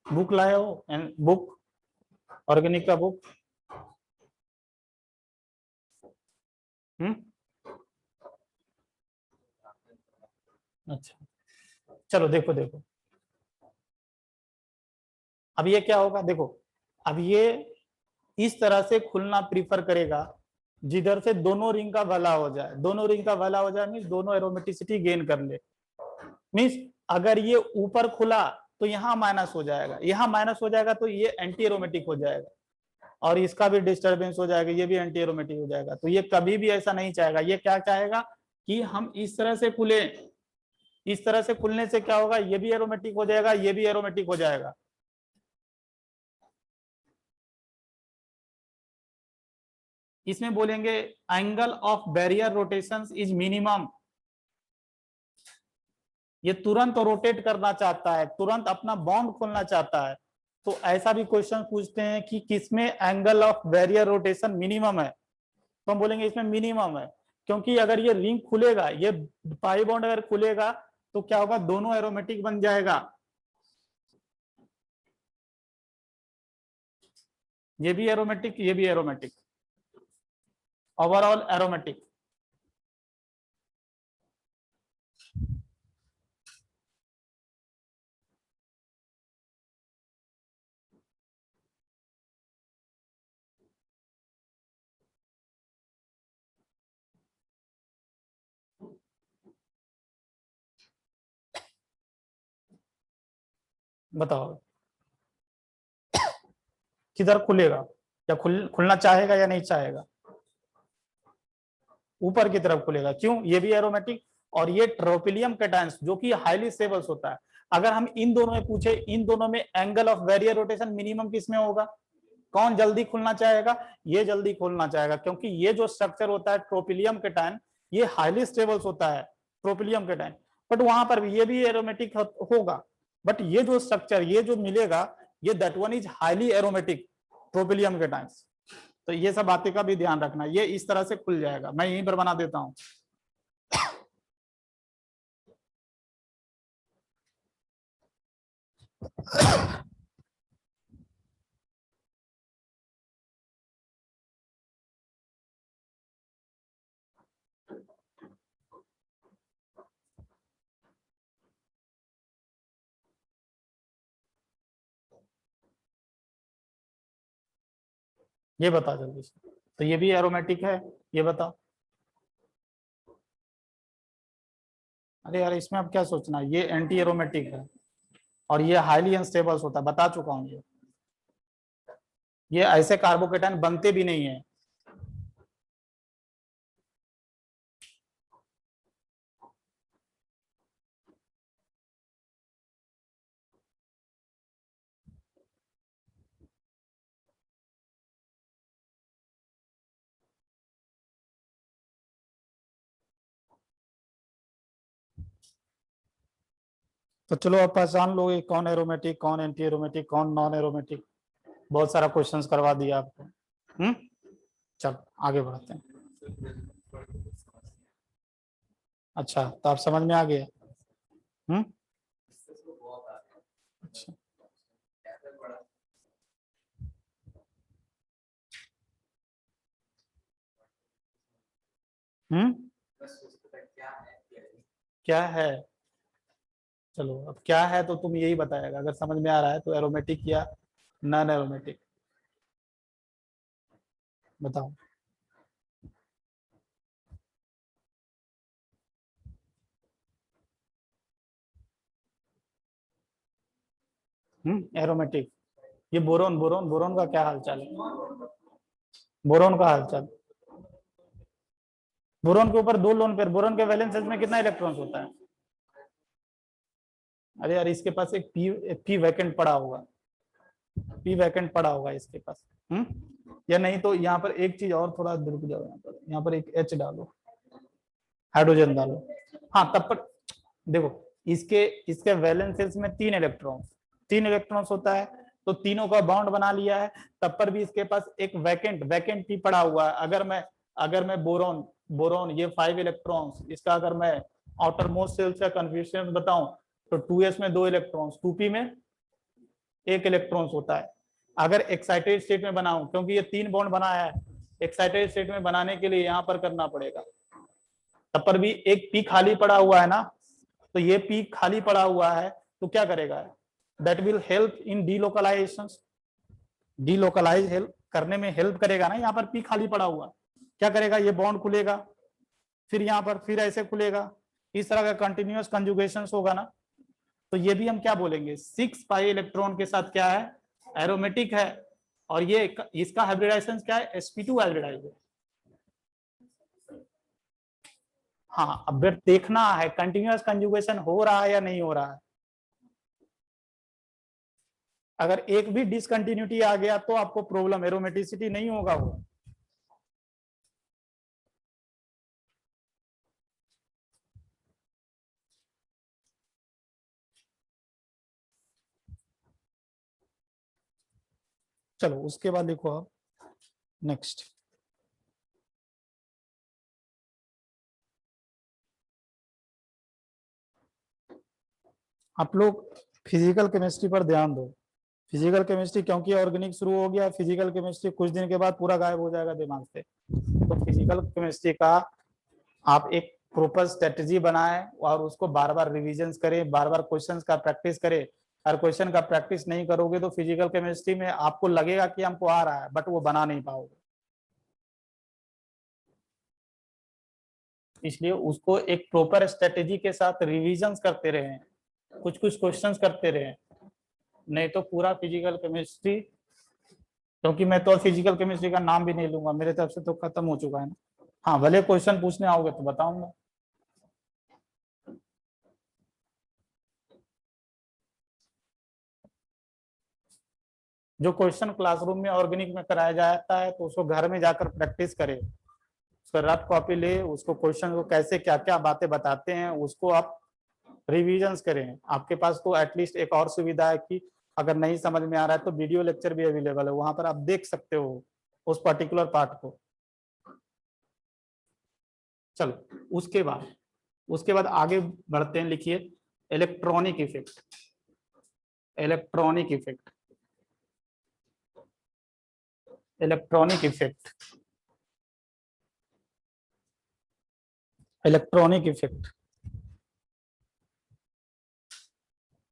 बुक लाए हो, बुक, ऑर्गेनिक का बुक। अच्छा, चलो देखो देखो, अब ये क्या होगा, देखो अब ये इस तरह से खुलना प्रीफर करेगा जिधर से दोनों रिंग का भला हो जाए, दोनों रिंग का भला हो जाए मीन्स दोनों एरोमेटिसिटी गेन कर ले। मीन्स अगर ये ऊपर खुला तो यहाँ माइनस हो जाएगा, यहाँ माइनस हो जाएगा तो ये एंटी एरोमेटिक हो जाएगा, और इसका भी डिस्टर्बेंस हो जाएगा, ये भी एंटी एरोमेटिक हो जाएगा। तो ये कभी भी ऐसा नहीं चाहेगा, ये क्या चाहेगा कि हम इस तरह से खुले, इस तरह से खुलने से क्या होगा, ये भी एरोमेटिक हो जाएगा, ये भी एरोमेटिक हो जाएगा। इसमें बोलेंगे angle of barrier rotation is minimum. ये तुरंत रोटेट करना चाहता है, तुरंत अपना बॉन्ड खोलना चाहता है, तो ऐसा भी क्वेश्चन पूछते हैं कि किसमें angle of barrier rotation minimum है, तो हम बोलेंगे इसमें मिनिमम है। क्योंकि अगर ये रिंग खुलेगा, ये पाई बॉन्ड अगर खुलेगा तो क्या होगा, दोनों एरोमेटिक बन जाएगा, ये भी एरोमेटिक, ये भी एरोमेटिक, ओवरऑल एरोमेटिक। बताओ किधर खुलेगा, या खुलना चाहेगा या नहीं चाहेगा, ऊपर की तरफ खुलेगा। क्यों, ये भी एरोमेटिक और ये ट्रोपिलियम कैटायंस जो कि हाईली स्टेबल्स होता है। अगर हम इन दोनों में पूछे, इन दोनों में angle of barrier rotation minimum किसमें होगा, कौन जल्दी खुलना चाहेगा, ये जल्दी खोलना चाहेगा, क्योंकि ये जो स्ट्रक्चर होता है ट्रोपिलियम कैटायन, ये हाईली स्टेबल्स होता है ट्रोपिलियम कैटायन, बट वहां पर भी ये भी एरोमेटिक होगा, बट ये जो स्ट्रक्चर ये जो मिलेगा, ये that one is highly aromatic tropylium cations. तो ये सब बातें का भी ध्यान रखना, ये इस तरह से खुल जाएगा, मैं यहीं पर बना देता हूं। ये बता जल्दी से, तो ये भी एरोमेटिक है, ये बताओ। अरे यार इसमें अब क्या सोचना, ये एंटी एरोमेटिक है और ये हाईली अनस्टेबल्स होता है, बता चुका हूं। ये ऐसे कार्बोकेटाइन बनते भी नहीं है। तो चलो अब पहचान लो ये कौन एरोमेटिक, कौन एंटी एरोमेटिक, कौन नॉन एरोमेटिक। बहुत सारा क्वेश्चंस करवा दिया आपको। चल आगे बढ़ते हैं। अच्छा तो आप समझ में आ गया। हम्म अच्छा हम्म क्या है, चलो अब क्या है तो तुम यही बताएगा, अगर समझ में आ रहा है तो एरोमेटिक या नॉन एरोमेटिक बताओ। एरोमेटिक, ये बोरोन, बोरोन बोरोन का क्या हालचाल है, बोरोन का हालचाल। बोरोन के ऊपर दो लोन पेयर, बोरोन के वैलेंस शेल्स में कितना इलेक्ट्रॉन्स होता है। अरे यार इसके पास एक पी वैकेंट पड़ा होगा, पी वैकेंट पड़ा होगा इसके पास। या नहीं तो यहाँ पर एक चीज और, थोड़ा रुक जाओ, यहाँ पर एक एच डालो, हाइड्रोजन डालो। हाँ तब पर देखो, इसके इसके वैलेंस शेल्स में तीन इलेक्ट्रॉन्स होता है, तो तीनों का बॉन्ड बना लिया है, तब पर भी इसके पास एक वैकेंट पी पड़ा हुआ है। अगर मैं बोरोन बोरोन ये 5 इलेक्ट्रॉन्स, इसका अगर मैं आउटर मोस्ट शेल का कन्फिग्रेशन बताऊं, तो 2s में 2 इलेक्ट्रॉन्स, 2p में 1 इलेक्ट्रॉन्स होता है। अगर एक्साइटेड स्टेट में बनाऊं, क्योंकि ये 3 बॉन्ड बनाया है, एक्साइटेड स्टेट में बनाने के लिए यहाँ पर करना पड़ेगा, तब पर भी एक पी खाली पड़ा हुआ है ना, तो ये पी खाली पड़ा हुआ है, तो क्या करेगा, that will help in delocalisation, delocalise help करने में हेल्प करेगा ना। यहाँ पर पी खाली पड़ा हुआ, क्या करेगा, ये बॉन्ड खुलेगा, फिर यहाँ पर फिर ऐसे खुलेगा, इस तरह का कंटिन्यूअस कंजुगेशन होगा ना। तो ये भी हम क्या बोलेंगे, 6 पाई इलेक्ट्रॉन के साथ क्या है, एरोमेटिक है, और ये इसका हाइब्रिडाइजेशन क्या है, sp2 हाइब्रिडाइज है। हाँ अब देखना है कंटिन्यूअस कंजुगेशन हो रहा है या नहीं हो रहा है। अगर एक भी डिसकंटिन्यूटी आ गया तो आपको प्रॉब्लम, एरोमेटिसिटी नहीं होगा वो। चलो उसके बाद देखो आप नेक्स्ट। आप लोग फिजिकल केमिस्ट्री पर ध्यान दो। फिजिकल केमिस्ट्री क्योंकि ऑर्गेनिक शुरू हो गया, फिजिकल केमिस्ट्री कुछ दिन के बाद पूरा गायब हो जाएगा दिमाग से। तो फिजिकल केमिस्ट्री का आप एक प्रॉपर स्ट्रेटजी बनाएं और उसको बार बार रिविजन करें, बार बार क्वेश्चंस का प्रैक्टिस करें। हर क्वेश्चन का प्रैक्टिस नहीं करोगे तो फिजिकल केमिस्ट्री में आपको लगेगा कि हमको आ रहा है, बट वो बना नहीं पाओगे। इसलिए उसको एक प्रॉपर स्ट्रेटेजी के साथ रिविजन करते रहें, कुछ कुछ क्वेश्चंस करते रहें, नहीं तो पूरा फिजिकल केमिस्ट्री, क्योंकि मैं तो फिजिकल केमिस्ट्री का नाम भी नहीं लूंगा, मेरे तरफ से तो खत्म हो चुका है ना। हाँ, भले क्वेश्चन पूछने आओगे तो बताऊंगा। जो क्वेश्चन क्लासरूम में ऑर्गेनिक में कराया जाता है तो उसको घर में जाकर प्रैक्टिस करें, उसका रफ कॉपी ले, उसको क्वेश्चन को कैसे क्या क्या बातें बताते हैं उसको आप रिविजन्स करें। आपके पास तो एटलीस्ट एक और सुविधा है कि अगर नहीं समझ में आ रहा है तो वीडियो लेक्चर भी अवेलेबल है, वहां पर आप देख सकते हो उस पर्टिकुलर पार्ट को। चलो उसके बाद आगे बढ़ते हैं। लिखिए electronic effect. Electronic effect. Electronic effect. Electronic effect.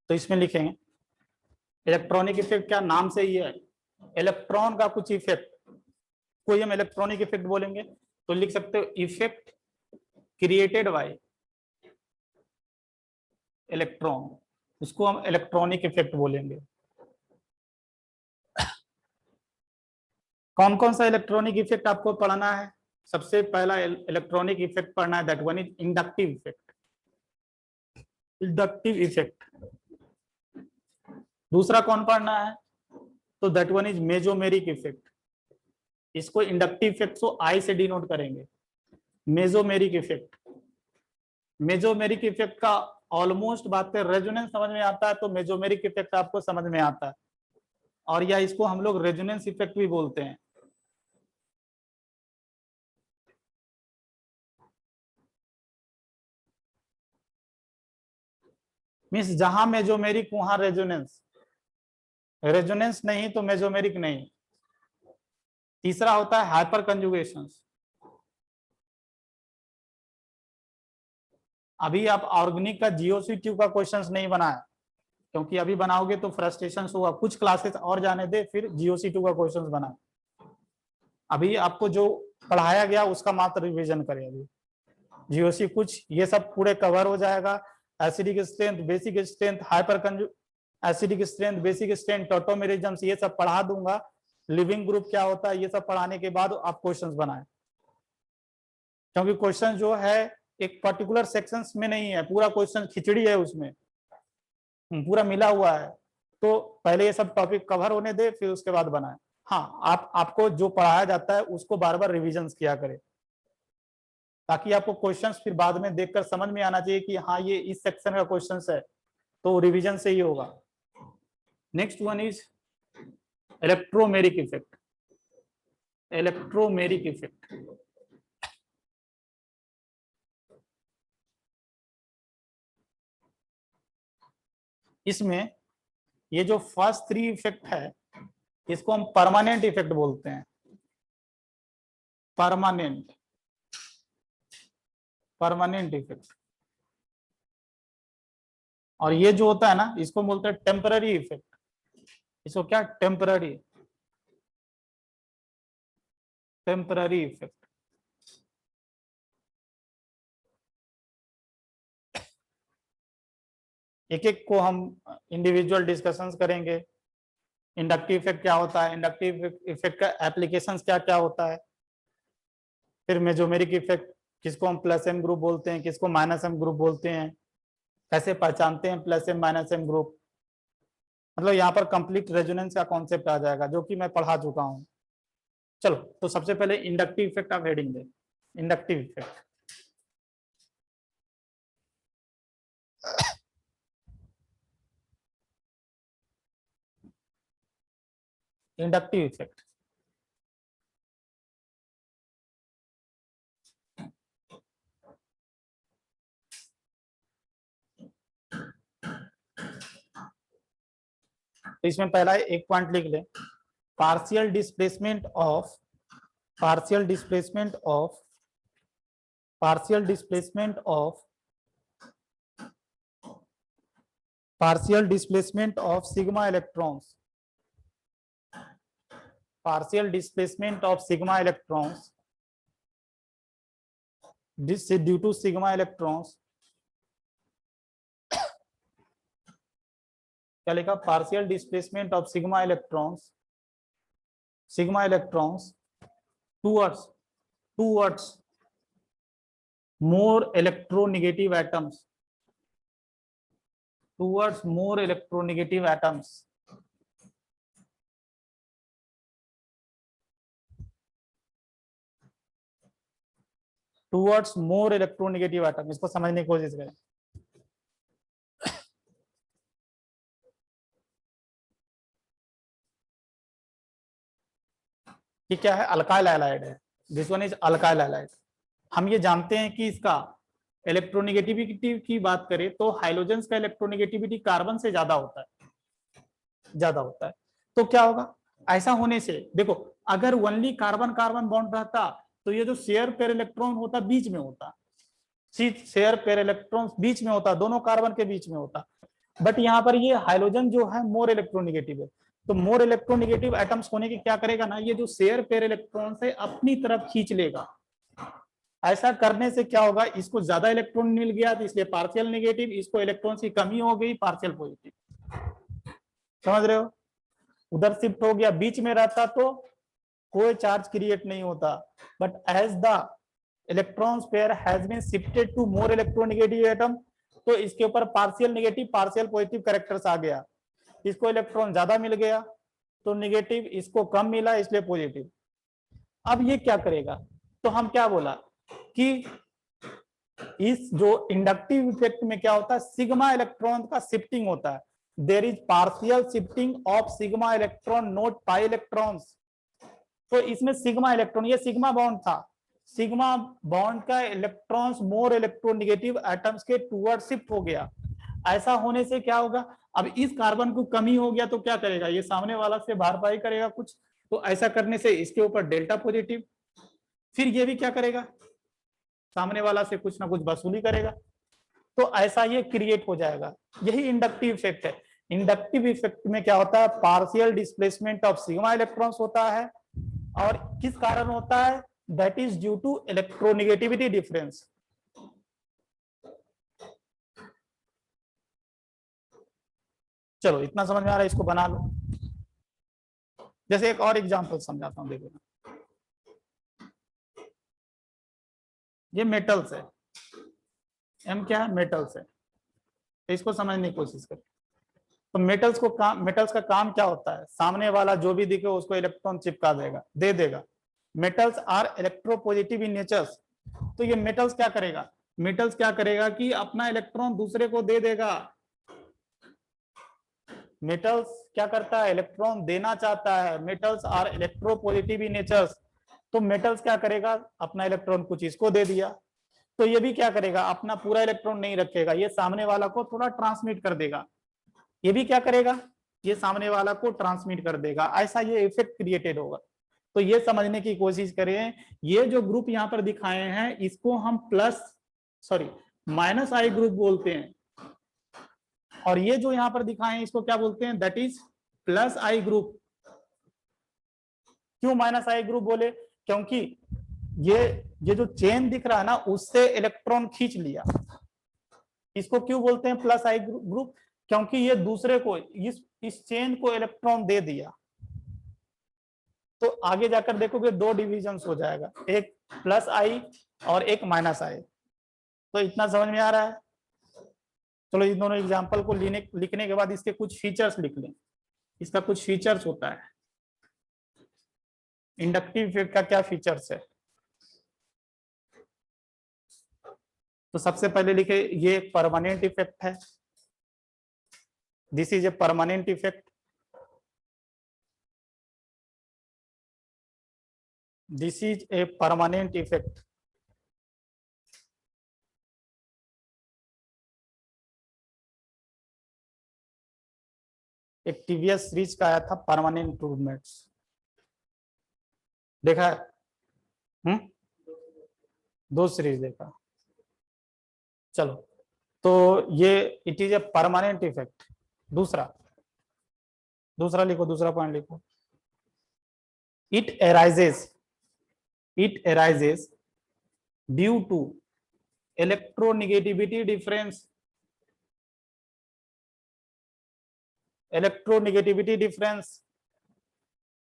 तो इसमें लिखेंगे इलेक्ट्रॉनिक इफेक्ट, क्या नाम से ही है, इलेक्ट्रॉन का कुछ इफेक्ट, कोई हम इलेक्ट्रॉनिक इफेक्ट बोलेंगे तो लिख सकते हो इफेक्ट क्रिएटेड बाय इलेक्ट्रॉन, उसको हम इलेक्ट्रॉनिक इफेक्ट बोलेंगे। कौन कौन सा इलेक्ट्रॉनिक इफेक्ट आपको पढ़ना है? सबसे पहला इलेक्ट्रॉनिक इफेक्ट पढ़ना है, that one is inductive effect. Inductive effect. दूसरा कौन पढ़ना है? तो that one is mesomeric effect. इसको इंडक्टिव इफेक्ट को आई से डिनोट करेंगे, मेजोमेरिक इफेक्ट। मेजोमेरिक इफेक्ट का ऑलमोस्ट बात है, रेजोनेंस समझ में आता है तो मेजोमेरिक इफेक्ट आपको समझ में आता है, और या इसको हम लोग रेजोनेंस इफेक्ट भी बोलते हैं। मीन्स जहां मेजोमेरिक वहां रेजोनेंस, रेजोनेंस नहीं तो मेजोमेरिक नहीं। तीसरा होता है हाइपर कंजुगेशन। अभी आप ऑर्गेनिक का जीओसी ट्यूब का क्वेश्चंस नहीं बनाए, क्योंकि अभी बनाओगे तो फ्रस्ट्रेशन होगा, कुछ क्लासेस और जाने दे फिर जीओसी ट्यूब का क्वेश्चंस बनाए। अभी आपको जो पढ़ाया गया उसका मात्र रिवीजन करें। अभी जीओसी कुछ ये सब पूरे कवर हो जाएगा। Acidic strength, basic strength, hyper conju, acidic strength, basic strength, tautomerisms, ये सब पढ़ा दूंगा। लिविंग ग्रुप क्या होता है ये सब पढ़ाने के बाद आप क्वेश्चंस बनाएं, क्योंकि क्वेश्चन जो है एक पर्टिकुलर सेक्शंस में नहीं है, पूरा क्वेश्चन खिचड़ी है उसमें, पूरा मिला हुआ है। तो पहले ये सब टॉपिक कवर होने दे फिर उसके बाद बनाए। हाँ, आपको जो पढ़ाया जाता है उसको बार बार रिविजन किया करें, ताकि आपको क्वेश्चंस फिर बाद में देखकर समझ में आना चाहिए कि हाँ ये इस सेक्शन का क्वेश्चंस है, तो रिवीजन से ही होगा। Next one is electromeric effect. Electromeric effect. इसमें ये जो फर्स्ट थ्री इफेक्ट है इसको हम परमानेंट इफेक्ट बोलते हैं। Permanent, permanent effect. और ये जो होता है ना इसको बोलते हैं टेम्पररी इफेक्ट। इसको क्या, टेम्पररी, टेम्पररी इफेक्ट। एक एक को हम इंडिविजुअल डिस्कशंस करेंगे। इंडक्टिव इफेक्ट क्या होता है, इंडक्टिव इफेक्ट का एप्लीकेशंस क्या क्या होता है, फिर मेजोमेरिक इफेक्ट किसको हम प्लस एम ग्रुप बोलते हैं, किसको माइनस एम ग्रुप बोलते हैं, कैसे पहचानते हैं plus M minus M group. मतलब यहाँ पर कंप्लीट रेजोनेंस का कॉन्सेप्ट आ जाएगा जो कि मैं पढ़ा चुका हूँ। चलो, तो सबसे पहले इंडक्टिव इफेक्ट आप हेडिंग दें। Inductive effect. Inductive effect. तो इसमें पहला एक पॉइंट लिख लें, partial displacement of partial displacement of partial displacement of partial displacement of sigma electrons, partial displacement of sigma electrons, this is due to sigma electrons, क्या लिखा, partial displacement of sigma electrons towards more electronegative atoms, towards more electronegative atoms, towards more electronegative atom। इसको समझने की कोशिश करें। ये क्या है, अल्काइल हैलाइड है, this one is alkyl halide. हम ये जानते हैं कि इसका इलेक्ट्रोनेगेटिविटी की बात करें तो हाइड्रोजन का इलेक्ट्रोनेगेटिविटी कार्बन से ज्यादा होता है। तो क्या होगा, ऐसा होने से देखो, अगर ओनली कार्बन कार्बन बॉन्ड रहता तो ये जो शेयर पेयर इलेक्ट्रॉन होता बीच में होता, शेयर पेयर इलेक्ट्रॉन बीच में होता, दोनों कार्बन के बीच में होता। बट यहाँ पर ये हाइड्रोजन जो है मोर इलेक्ट्रोनेगेटिव है, तो मोर इलेक्ट्रोनेगेटिव एटम्स होने के क्या करेगा ना, ये जो शेयर पेयर इलेक्ट्रॉन से अपनी तरफ खींच लेगा। ऐसा करने से क्या होगा, इसको ज्यादा इलेक्ट्रॉन मिल गया तो इसलिए पार्शियल नेगेटिव, इसको इलेक्ट्रॉन की कमी हो गई पार्शियल पॉजिटिव। समझ रहे हो, उधर शिफ्ट हो गया, बीच में रहता तो कोई चार्ज क्रिएट नहीं होता। But as the electron pair has been shifted to more electronegative atom, तो इसके ऊपर partial negative partial positive characters आ गया। इसको इलेक्ट्रॉन ज्यादा मिल गया तो नेगेटिव, इसको कम मिला इसलिए पॉजिटिव। अब ये क्या करेगा, तो हम क्या बोला कि इस जो इंडक्टिव इफेक्ट में क्या होता है, सिग्मा इलेक्ट्रॉन का शिफ्टिंग होता है। There is partial shifting of sigma electron not pi electrons. तो इसमें सिग्मा इलेक्ट्रॉन, ये सिग्मा बॉन्ड था, सिग्मा बॉन्ड का इलेक्ट्रॉन्स मोर इलेक्ट्रोनेगेटिव एटम्स के टुवर्ड शिफ्ट हो गया। ऐसा होने से क्या होगा, अब इस कार्बन को कमी हो गया तो क्या करेगा, ये सामने वाला से भरपाई करेगा कुछ, तो ऐसा करने से इसके ऊपर डेल्टा पॉजिटिव, फिर ये भी क्या करेगा, सामने वाला से कुछ ना कुछ वसूली करेगा, तो ऐसा ये क्रिएट हो जाएगा। यही इंडक्टिव इफेक्ट है। इंडक्टिव इफेक्ट में क्या होता है, partial displacement of sigma electrons होता है, और किस कारण होता है, that is due to electronegativity difference. चलो इतना समझ में आ रहा है, इसको बना लो। जैसे एक और एग्जांपल समझाता हूं, देखो ये मेटल्स है, एम क्या है, मेटल्स है, तो इसको समझने की कोशिश करें। तो मेटल्स का काम क्या होता है, सामने वाला जो भी दिखे उसको इलेक्ट्रॉन चिपका देगा, दे देगा। Metals are electropositive in natures. तो ये मेटल्स क्या करेगा कि अपना इलेक्ट्रॉन दूसरे को दे देगा। मेटल्स क्या करता है, इलेक्ट्रॉन देना चाहता है। Metals are electropositive in natures, तो मेटल्स क्या करेगा, अपना इलेक्ट्रॉन कुछ इसको दे दिया, तो ये भी क्या करेगा, अपना पूरा इलेक्ट्रॉन नहीं रखेगा, ये सामने वाला को थोड़ा ट्रांसमिट कर देगा। ये भी क्या करेगा, ये सामने वाला को ट्रांसमिट कर देगा। ऐसा ये इफेक्ट क्रिएटेड होगा। तो ये समझने की कोशिश करें, ये जो ग्रुप यहाँ पर दिखाए हैं इसको हम माइनस आई ग्रुप बोलते हैं, और ये जो यहाँ पर दिखाए हैं इसको क्या बोलते हैं, that is plus I group. क्यों माइनस आई ग्रुप बोले, क्योंकि ये जो चेन दिख रहा है ना, उससे इलेक्ट्रॉन खींच लिया। इसको क्यों बोलते हैं प्लस आई ग्रुप, क्योंकि ये दूसरे को इस चेन को इलेक्ट्रॉन दे दिया। तो आगे जाकर देखोगे दो डिविजन्स हो जाएगा, एक प्लस आई और एक माइनस आई। तो इतना समझ में आ रहा है। चलो इन दोनों एग्जांपल को लिखने के बाद इसके कुछ फीचर्स लिख लें। इसका कुछ फीचर्स होता है, इंडक्टिव इफेक्ट का क्या फीचर्स है। तो सबसे पहले लिखे, ये एक परमानेंट इफेक्ट है, this is a permanent effect. This is a permanent effect. एक टीवीएस सीरीज का आया था परमानेंट रूटमेट्स, देखा है? 2 सीरीज देखा। चलो, तो ये it is a permanent effect. दूसरा दूसरा लिखो, दूसरा पॉइंट लिखो। It arises due to electronegativity difference. Electronegativity difference,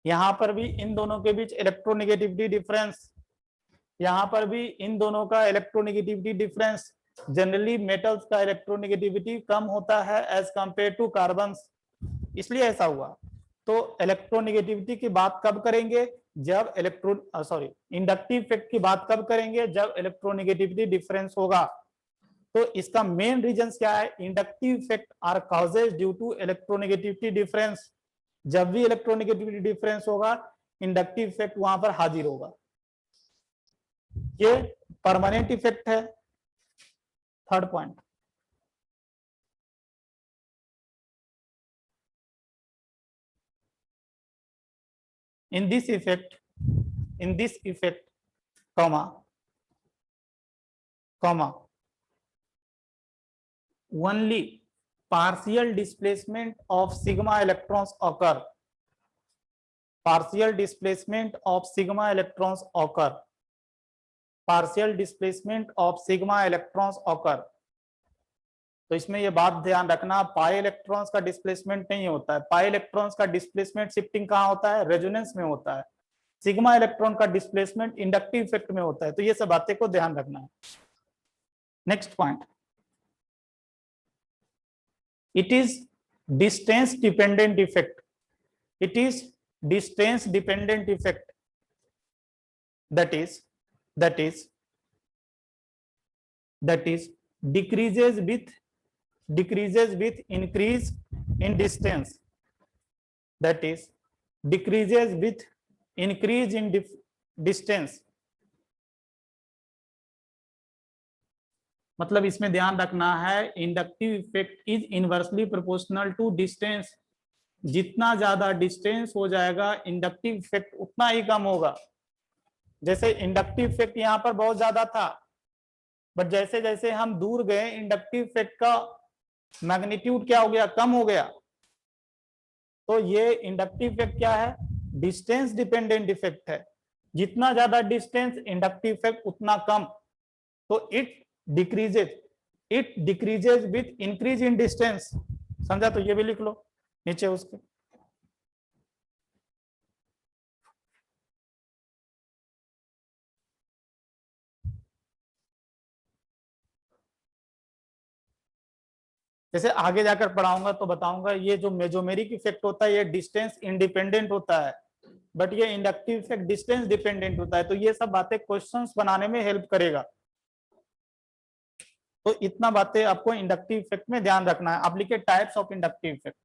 यहां पर भी इन दोनों के बीच इलेक्ट्रोनेगेटिविटी डिफरेंस, यहां पर भी इन दोनों का इलेक्ट्रोनेगेटिविटी डिफरेंस। जनरली मेटल्स का इलेक्ट्रोनेगेटिविटी कम होता है एज कंपेयर टू कार्बन, इसलिए ऐसा हुआ। तो इलेक्ट्रोनेगेटिविटी की बात कब करेंगे? जब इंडक्टिव इफेक्ट की बात कब करेंगे? जब इलेक्ट्रोनेगेटिविटी डिफरेंस होगा। तो इसका मेन रीजन क्या है? Inductive effect are causes due to electronegativity difference. जब भी इलेक्ट्रोनेगेटिविटी डिफरेंस होगा, इंडक्टिव इफेक्ट वहां पर हाजिर होगा। ये परमानेंट इफेक्ट है। Third point, in this effect comma only partial displacement of sigma electrons occur. Partial displacement of sigma electrons occur. Partial displacement of sigma electrons occur. तो इसमें ये बात ध्यान रखना, पाई इलेक्ट्रॉन्स का डिस्प्लेसमेंट नहीं होता है। पाई इलेक्ट्रॉन्स का डिस्प्लेसमेंट शिफ्टिंग कहाँ होता है? रेजोनेंस में होता है। सिग्मा इलेक्ट्रॉन का डिस्प्लेसमेंट इंडक्टिव इफेक्ट में होता है। तो ये सब बातें को ध्यान रखना है। Next point, it is distance dependent effect. It is distance dependent effect. That is decreases with increase in distance. That is decreases with increase in distance. मतलब इसमें ध्यान रखना है, inductive effect is inversely proportional to distance. जितना ज्यादा डिस्टेंस हो जाएगा, इंडक्टिव इफेक्ट उतना ही कम होगा। जैसे इंडक्टिव इफेक्ट यहाँ पर बहुत ज्यादा था, बट जैसे जैसे हम दूर गए, इंडक्टिव इफेक्ट का मैग्नीट्यूड क्या हो गया? कम हो गया। तो ये इंडक्टिव इफेक्ट क्या है? डिस्टेंस डिपेंडेंट इफेक्ट है। जितना ज्यादा डिस्टेंस, इंडक्टिव इफेक्ट उतना कम। तो it decreases with increase in distance. समझा? तो ये भी लिख लो नीचे उसके। जैसे आगे जाकर पढ़ाऊंगा तो बताऊंगा, ये जो मेजोमेरिक इफेक्ट होता है ये डिस्टेंस इंडिपेंडेंट होता है, बट ये इंडक्टिव इफेक्ट डिस्टेंस डिपेंडेंट होता है। तो ये सब बातें क्वेश्चंस बनाने में हेल्प करेगा। तो इतना बातें आपको इंडक्टिव इफेक्ट में ध्यान रखना है। अब लिखे types of inductive effect.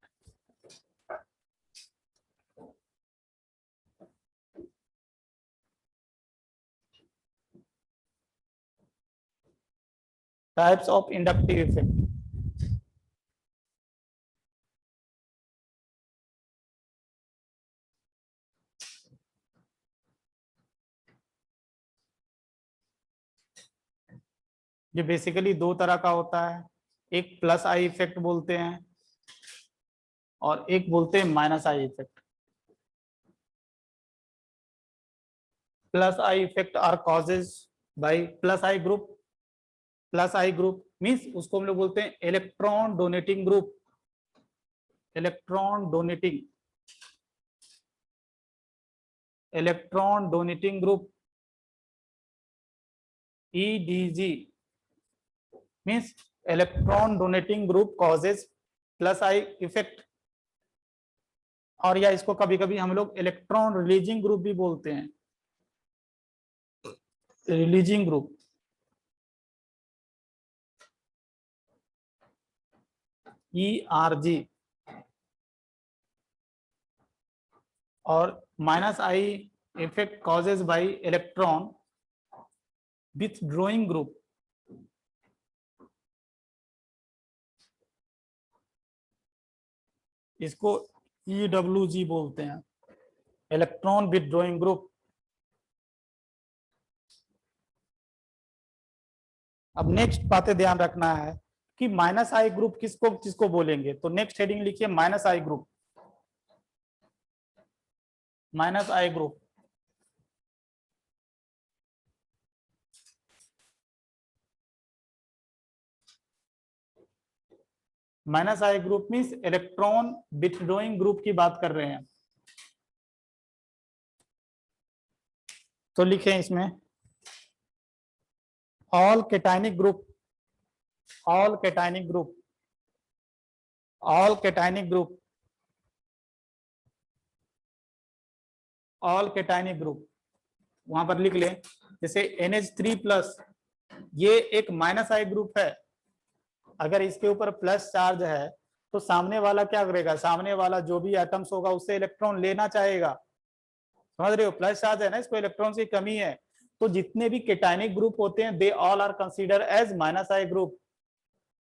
Types of inductive effect. ये बेसिकली 2 तरह का होता है। एक प्लस आई इफेक्ट बोलते हैं और एक बोलते हैं minus I effect. Plus I effect are causes by plus I group. Plus I group means उसको हम लोग बोलते हैं electron donating group. Electron donating group, EDG means electron donating group causes plus I effect. और या इसको कभी कभी हम लोग इलेक्ट्रॉन रिलीजिंग ग्रुप भी बोलते हैं। Releasing group, ERG। और minus I effect causes bye electron withdrawing group. इसको EWG बोलते हैं, इलेक्ट्रॉन विथड्रॉइंग ग्रुप। अब नेक्स्ट बातें ध्यान रखना है कि माइनस आई ग्रुप किसको किसको बोलेंगे, तो नेक्स्ट हेडिंग लिखिए minus I group. Minus I group minus I group means electron withdrawing group की बात कर रहे हैं। तो लिखें इसमें all cationic group, all cationic group, all cationic group, all cationic group वहां पर लिख लें। जैसे NH3+, ये एक माइनस आई ग्रुप है। अगर इसके ऊपर प्लस चार्ज है तो सामने वाला क्या करेगा, सामने वाला जो भी एटम्स होगा उससे इलेक्ट्रॉन लेना चाहेगा। समझ रहे हो, प्लस चार्ज है ना, इसको इलेक्ट्रॉन की कमी है। तो जितने भी कैटायनिक ग्रुप होते हैं they all are consider as minus I group,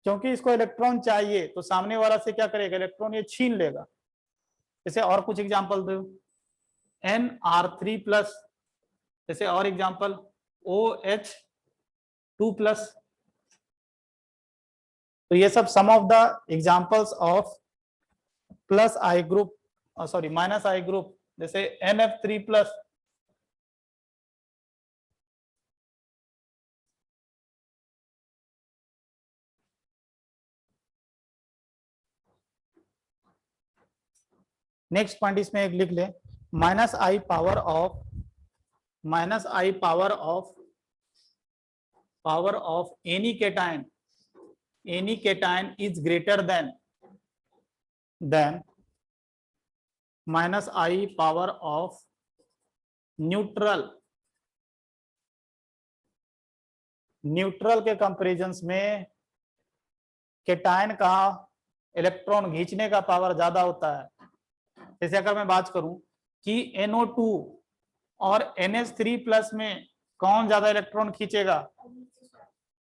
क्योंकि इसको इलेक्ट्रॉन चाहिए तो सामने वाला से क्या करेगा, इलेक्ट्रॉन ये छीन लेगा। जैसे और कुछ एग्जांपल दो, NR3+, जैसे और एग्जांपल OH2+। तो ये सब some of the examples of plus I group, sorry minus I group. जैसे NF3+, नेक्स्ट पॉइंट इसमें एक लिख ले, minus I power of, minus I power of any cation, any cation is greater than minus I power of neutral. Neutral के कंपैरिजन में कैटायन का इलेक्ट्रॉन खींचने का पावर ज्यादा होता है। जैसे अगर मैं बात करूं कि NO2 और NH3+ में कौन ज्यादा इलेक्ट्रॉन खींचेगा,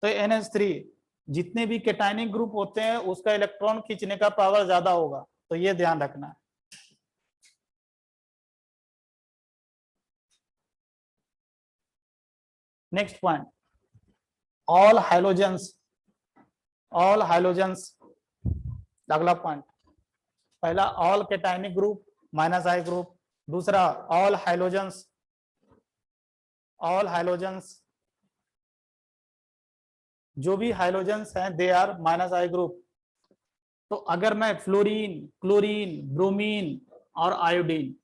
तो NH3। जितने भी कैटायनिक ग्रुप होते हैं उसका इलेक्ट्रॉन खींचने का पावर ज्यादा होगा, तो ये ध्यान रखना है। Next point, all halogens, all halogens. अगला पॉइंट, पहला all cationic group minus I group, दूसरा ऑल हाइलोजेंस, ऑल हाइलोजेंस जो भी हाइलोजेंस हैं they are minus I group. तो अगर मैं फ्लोरीन, क्लोरीन, ब्रोमीन और आयोडीन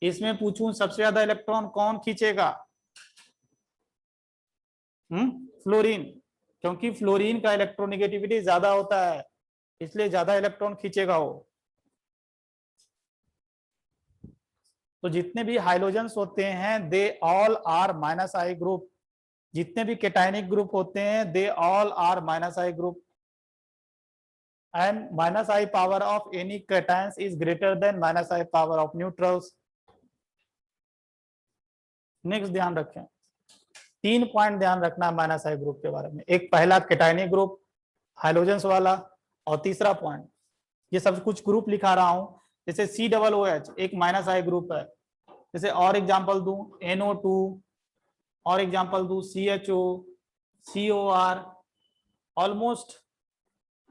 इसमें पूछूं सबसे ज्यादा इलेक्ट्रॉन कौन खींचेगा, फ्लोरीन, क्योंकि फ्लोरीन का इलेक्ट्रोनेगेटिविटी ज्यादा होता है इसलिए ज्यादा इलेक्ट्रॉन खींचेगा वो। तो जितने भी हाइलोजेंस होते हैं they all are minus I group, जितने भी कैटायनिक ग्रुप होते हैं they all are minus I group, and minus I power of any cations is greater than minus I power of neutrals. Next ध्यान रखें, 3 पॉइंट ध्यान रखना है माइनस आई ग्रुप के बारे में। एक पहला कैटायनिक ग्रुप हाइलोजेंस वाला, और तीसरा पॉइंट ये सब कुछ ग्रुप लिखा रहा हूं, जैसे COOH एक माइनस आई ग्रुप है। जैसे और एग्जांपल दूं NO2, और एग्जांपल दूं CHO, COR, ऑलमोस्ट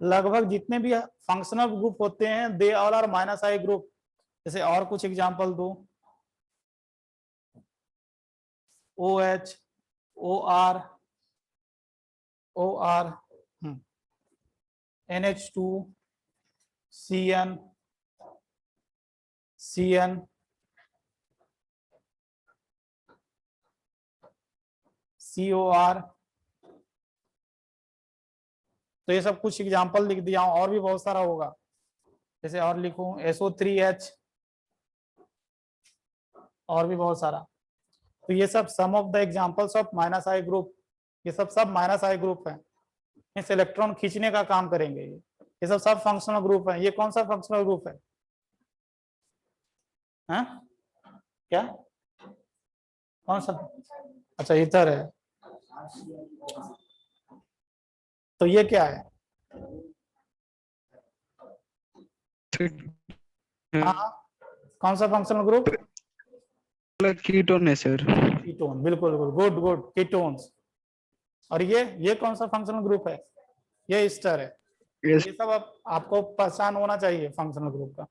लगभग जितने भी फंक्शनल ग्रुप होते हैं they all are minus I group. जैसे और कुछ एग्जांपल दूं OH, OR, NH2, CN, COR। तो ये सब कुछ एग्जांपल लिख दिया हूं, और भी बहुत सारा होगा। जैसे और लिखूं SO3H, और भी बहुत सारा। तो ये सब some of the examples of minus I group, ये सब माइनस आई ग्रुप है, इस इलेक्ट्रॉन खींचने का काम करेंगे। ये सब फंक्शनल ग्रुप है। ये कौन सा फंक्शनल ग्रुप है, हाँ? क्या कौन सा, अच्छा इथर है। तो ये क्या है, हाँ, कौन सा फंक्शनल ग्रुप? कीटोन है सर। कीटोन, बिल्कुल गुड गुड, कीटोन्स। और ये कौन सा फंक्शनल ग्रुप है? ये ईस्टर है। यस। ये सब आपको पहचान होना चाहिए फंक्शनल ग्रुप का।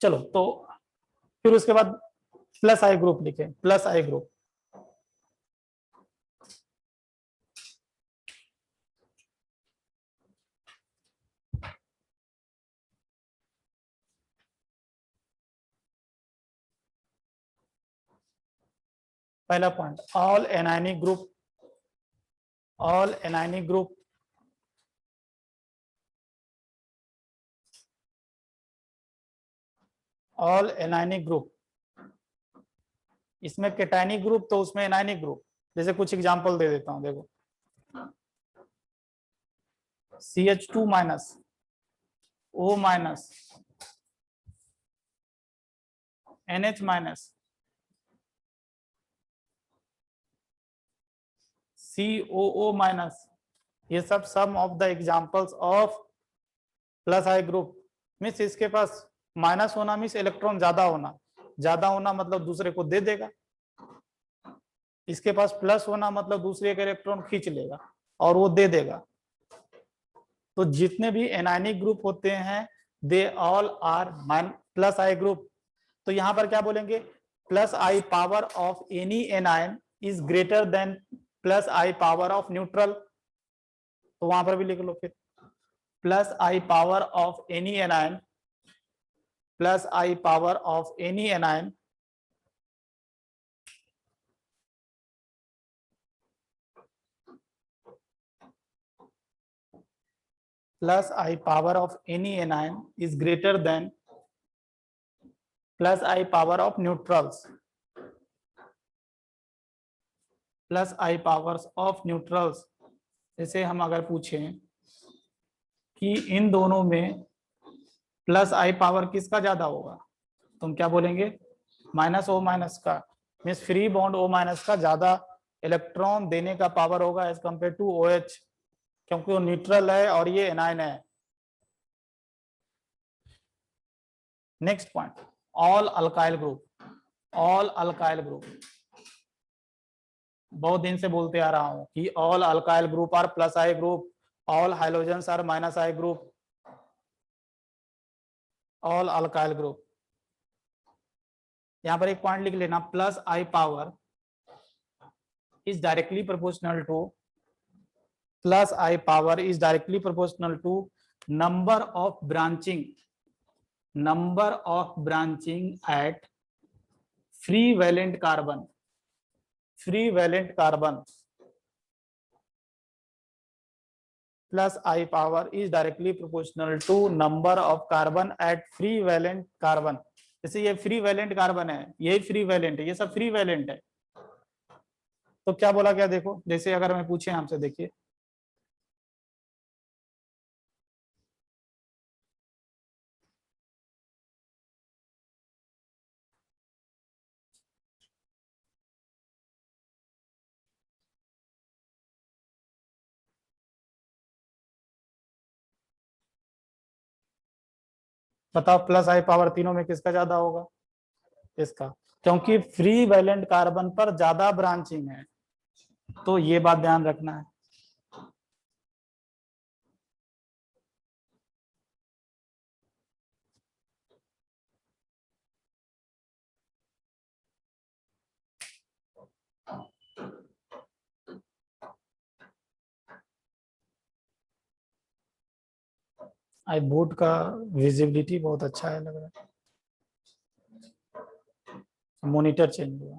चलो, तो फिर उसके बाद प्लस आई ग्रुप लिखे, प्लस आई ग्रुप। पहला point, all anionic group, all anionic group all anionic group. इसमें कैटायनिक ग्रुप तो उसमें एनायनिक ग्रुप। जैसे कुछ एग्जांपल दे देता हूं, देखो CH2 minus, O minus, NH minus, COO minus. ये सब some of the examples of plus I group. Means इसके पास माइनस होना मीन्स इलेक्ट्रॉन ज्यादा होना, ज्यादा होना मतलब दूसरे को दे देगा। इसके पास प्लस होना मतलब दूसरे का इलेक्ट्रॉन खींच लेगा और वो दे देगा। तो जितने भी एनायनिक ग्रुप होते हैं they all are plus I group. तो यहां पर क्या बोलेंगे? Plus I power of any anion is greater than plus I power of neutral. तो वहां पर भी लिख लो फिर, plus I power of any anion, plus I power of any anion plus I power of any anion is greater than plus I power of neutrals, plus I powers of neutrals। जैसे हम अगर पूछें कि इन दोनों में प्लस आई पावर किसका ज्यादा होगा, तो हम क्या बोलेंगे? माइनस ओ माइनस का। Means free bond O minus का ज्यादा इलेक्ट्रॉन देने का पावर होगा एज कंपेयर टू OH, क्योंकि वो न्यूट्रल है और ये एनायन है। Next point, all alkyl group, all alkyl group. बहुत दिन से बोलते आ रहा हूं कि all alkyl group are plus I group, all hydrogens are minus I group, all alkyl group. यहां पर एक पॉइंट लिख लेना, plus I power is directly proportional to, plus I power is directly proportional to number of branching, number of branching at free valent carbon, free valent carbon plus I power is directly proportional to number of carbon at free valent carbon. जैसे ये फ्री वैलेंट कार्बन है, यही फ्री वैलेंट है, ये सब फ्री वैलेंट है। तो क्या बोला गया देखो, जैसे अगर मैं पूछे हमसे, देखिए बताओ प्लस आई पावर तीनों में किसका ज्यादा होगा? इसका, क्योंकि फ्री वैलेंट कार्बन पर ज्यादा ब्रांचिंग है। तो ये बात ध्यान रखना है। आई बोर्ड का विजिबिलिटी बहुत अच्छा है लग रहा है। मॉनिटर चेंज हुआ,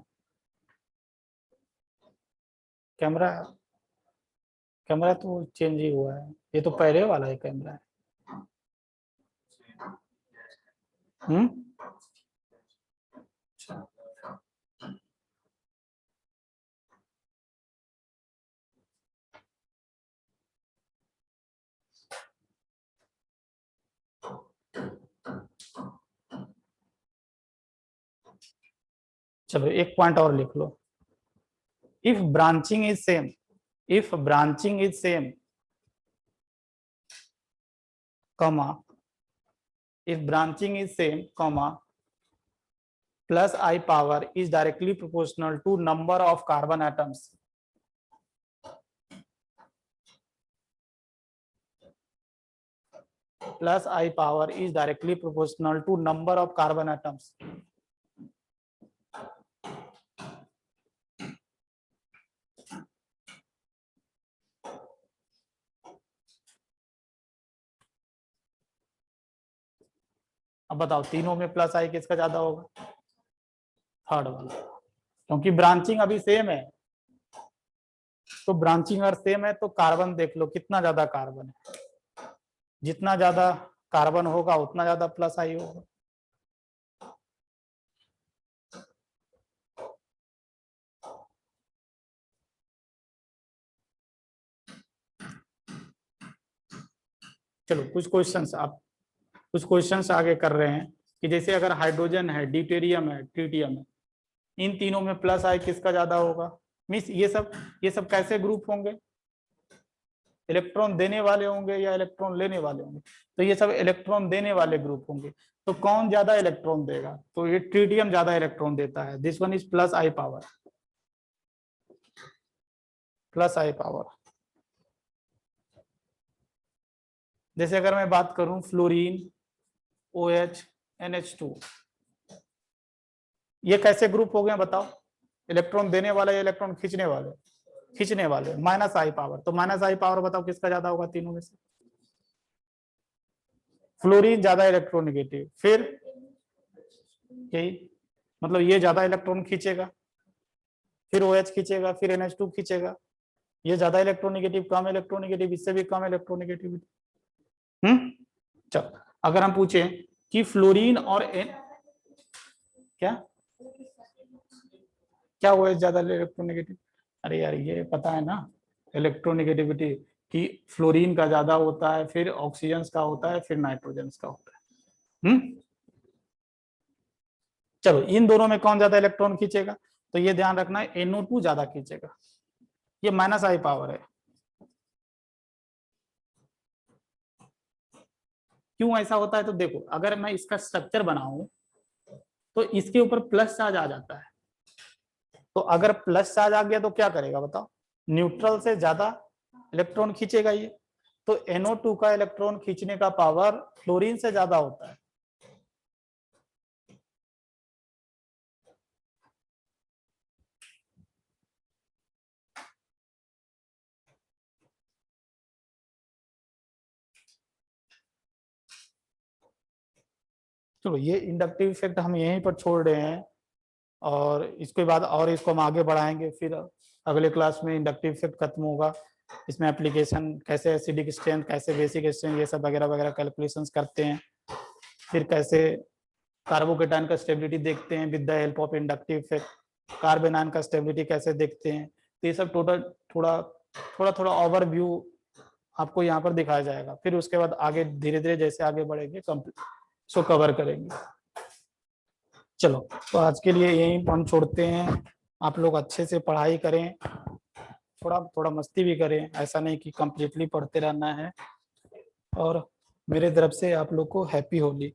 कैमरा, कैमरा तो चेंज ही हुआ है, ये तो पहले वाला ही कैमरा है। हम्म, चलो एक पॉइंट और लिख लो, if branching is same, if branching is same, comma if branching is same comma plus I power is directly proportional to number of carbon atoms plus I power is directly proportional to number of carbon atoms. अब बताओ तीनों में प्लस आई किसका ज्यादा होगा? थर्ड वाला, क्योंकि ब्रांचिंग अभी सेम है। तो ब्रांचिंग अगर सेम है तो कार्बन देख लो कितना ज्यादा कार्बन है, जितना ज्यादा कार्बन होगा उतना ज्यादा प्लस आई होगा। चलो कुछ क्वेश्चंस आगे कर रहे हैं कि जैसे अगर हाइड्रोजन है, ड्यूटेरियम है, ट्रिटियम है, इन तीनों में प्लस आई किसका ज्यादा होगा? मीन्स ये सब कैसे ग्रुप होंगे? इलेक्ट्रॉन देने वाले होंगे या इलेक्ट्रॉन लेने वाले होंगे? तो ये सब इलेक्ट्रॉन देने वाले ग्रुप होंगे। तो कौन ज्यादा इलेक्ट्रॉन देगा? तो ये ट्रिटियम ज्यादा इलेक्ट्रॉन देता है। This one is plus I power, plus I power. जैसे अगर मैं बात करूं फ्लोरीन, OH, NH2, ये कैसे ग्रुप हो गए बताओ? इलेक्ट्रॉन देने वाले या इलेक्ट्रॉन खींचने वाले? खींचने वाले, माइनस आई पावर। तो माइनस आई पावर बताओ किसका ज्यादा होगा तीनों में से? फ्लोरीन ज्यादा इलेक्ट्रोनेगेटिव, फिर यही मतलब ये ज्यादा इलेक्ट्रॉन खींचेगा, फिर OH खींचेगा, फिर NH2 खींचेगा। ये ज्यादा इलेक्ट्रोनेगेटिव, कम इलेक्ट्रोनेगेटिव, इससे भी कम इलेक्ट्रोनेगेटिविटी। चलो अगर हम पूछे कि फ्लोरीन और क्या क्या OH ज्यादा इलेक्ट्रोनेगेटिव? अरे यार ये पता है ना इलेक्ट्रोनेगेटिविटी कि फ्लोरीन का ज्यादा होता है, फिर ऑक्सीजन का होता है, फिर नाइट्रोजन का होता है। चलो इन दोनों में कौन ज्यादा इलेक्ट्रॉन खींचेगा? तो ये ध्यान रखना है NO2 ज्यादा खींचेगा। ये माइनस आई पावर है। क्यों ऐसा होता है? तो देखो अगर मैं इसका स्ट्रक्चर बनाऊं तो इसके ऊपर प्लस चार्ज आ जाता है। तो अगर प्लस चार्ज आ गया तो क्या करेगा बताओ? न्यूट्रल से ज्यादा इलेक्ट्रॉन खींचेगा ये। तो NO2 का इलेक्ट्रॉन खींचने का पावर फ्लोरीन से ज्यादा होता है। चलो ये इंडक्टिव इफेक्ट हम यहीं पर छोड़ रहे हैं और इसके बाद और इसको हम आगे बढ़ाएंगे। फिर अगले क्लास में इंडक्टिव इफेक्ट खत्म होगा, इसमें एप्लीकेशन कैसे एसिडिक स्ट्रेंथ, कैसे बेसिक स्ट्रेंथ, ये सब वगैरह वगैरह कैलकुलेशंस करते हैं। फिर कैसे कार्बोकेटाइन का स्टेबिलिटी देखते हैं with the help of inductive effect, carbon ion का स्टेबिलिटी कैसे देखते हैं। तो ये सब टोटल थोड़ा ओवरव्यू आपको यहाँ पर दिखाया जाएगा। फिर उसके बाद आगे धीरे धीरे जैसे आगे बढ़ेंगे सो कवर करेंगे। चलो तो आज के लिए यहीं हम छोड़ते हैं। आप लोग अच्छे से पढ़ाई करें, थोड़ा थोड़ा मस्ती भी करें, ऐसा नहीं कि कंप्लीटली पढ़ते रहना है। और मेरे तरफ से आप लोग को हैप्पी होली।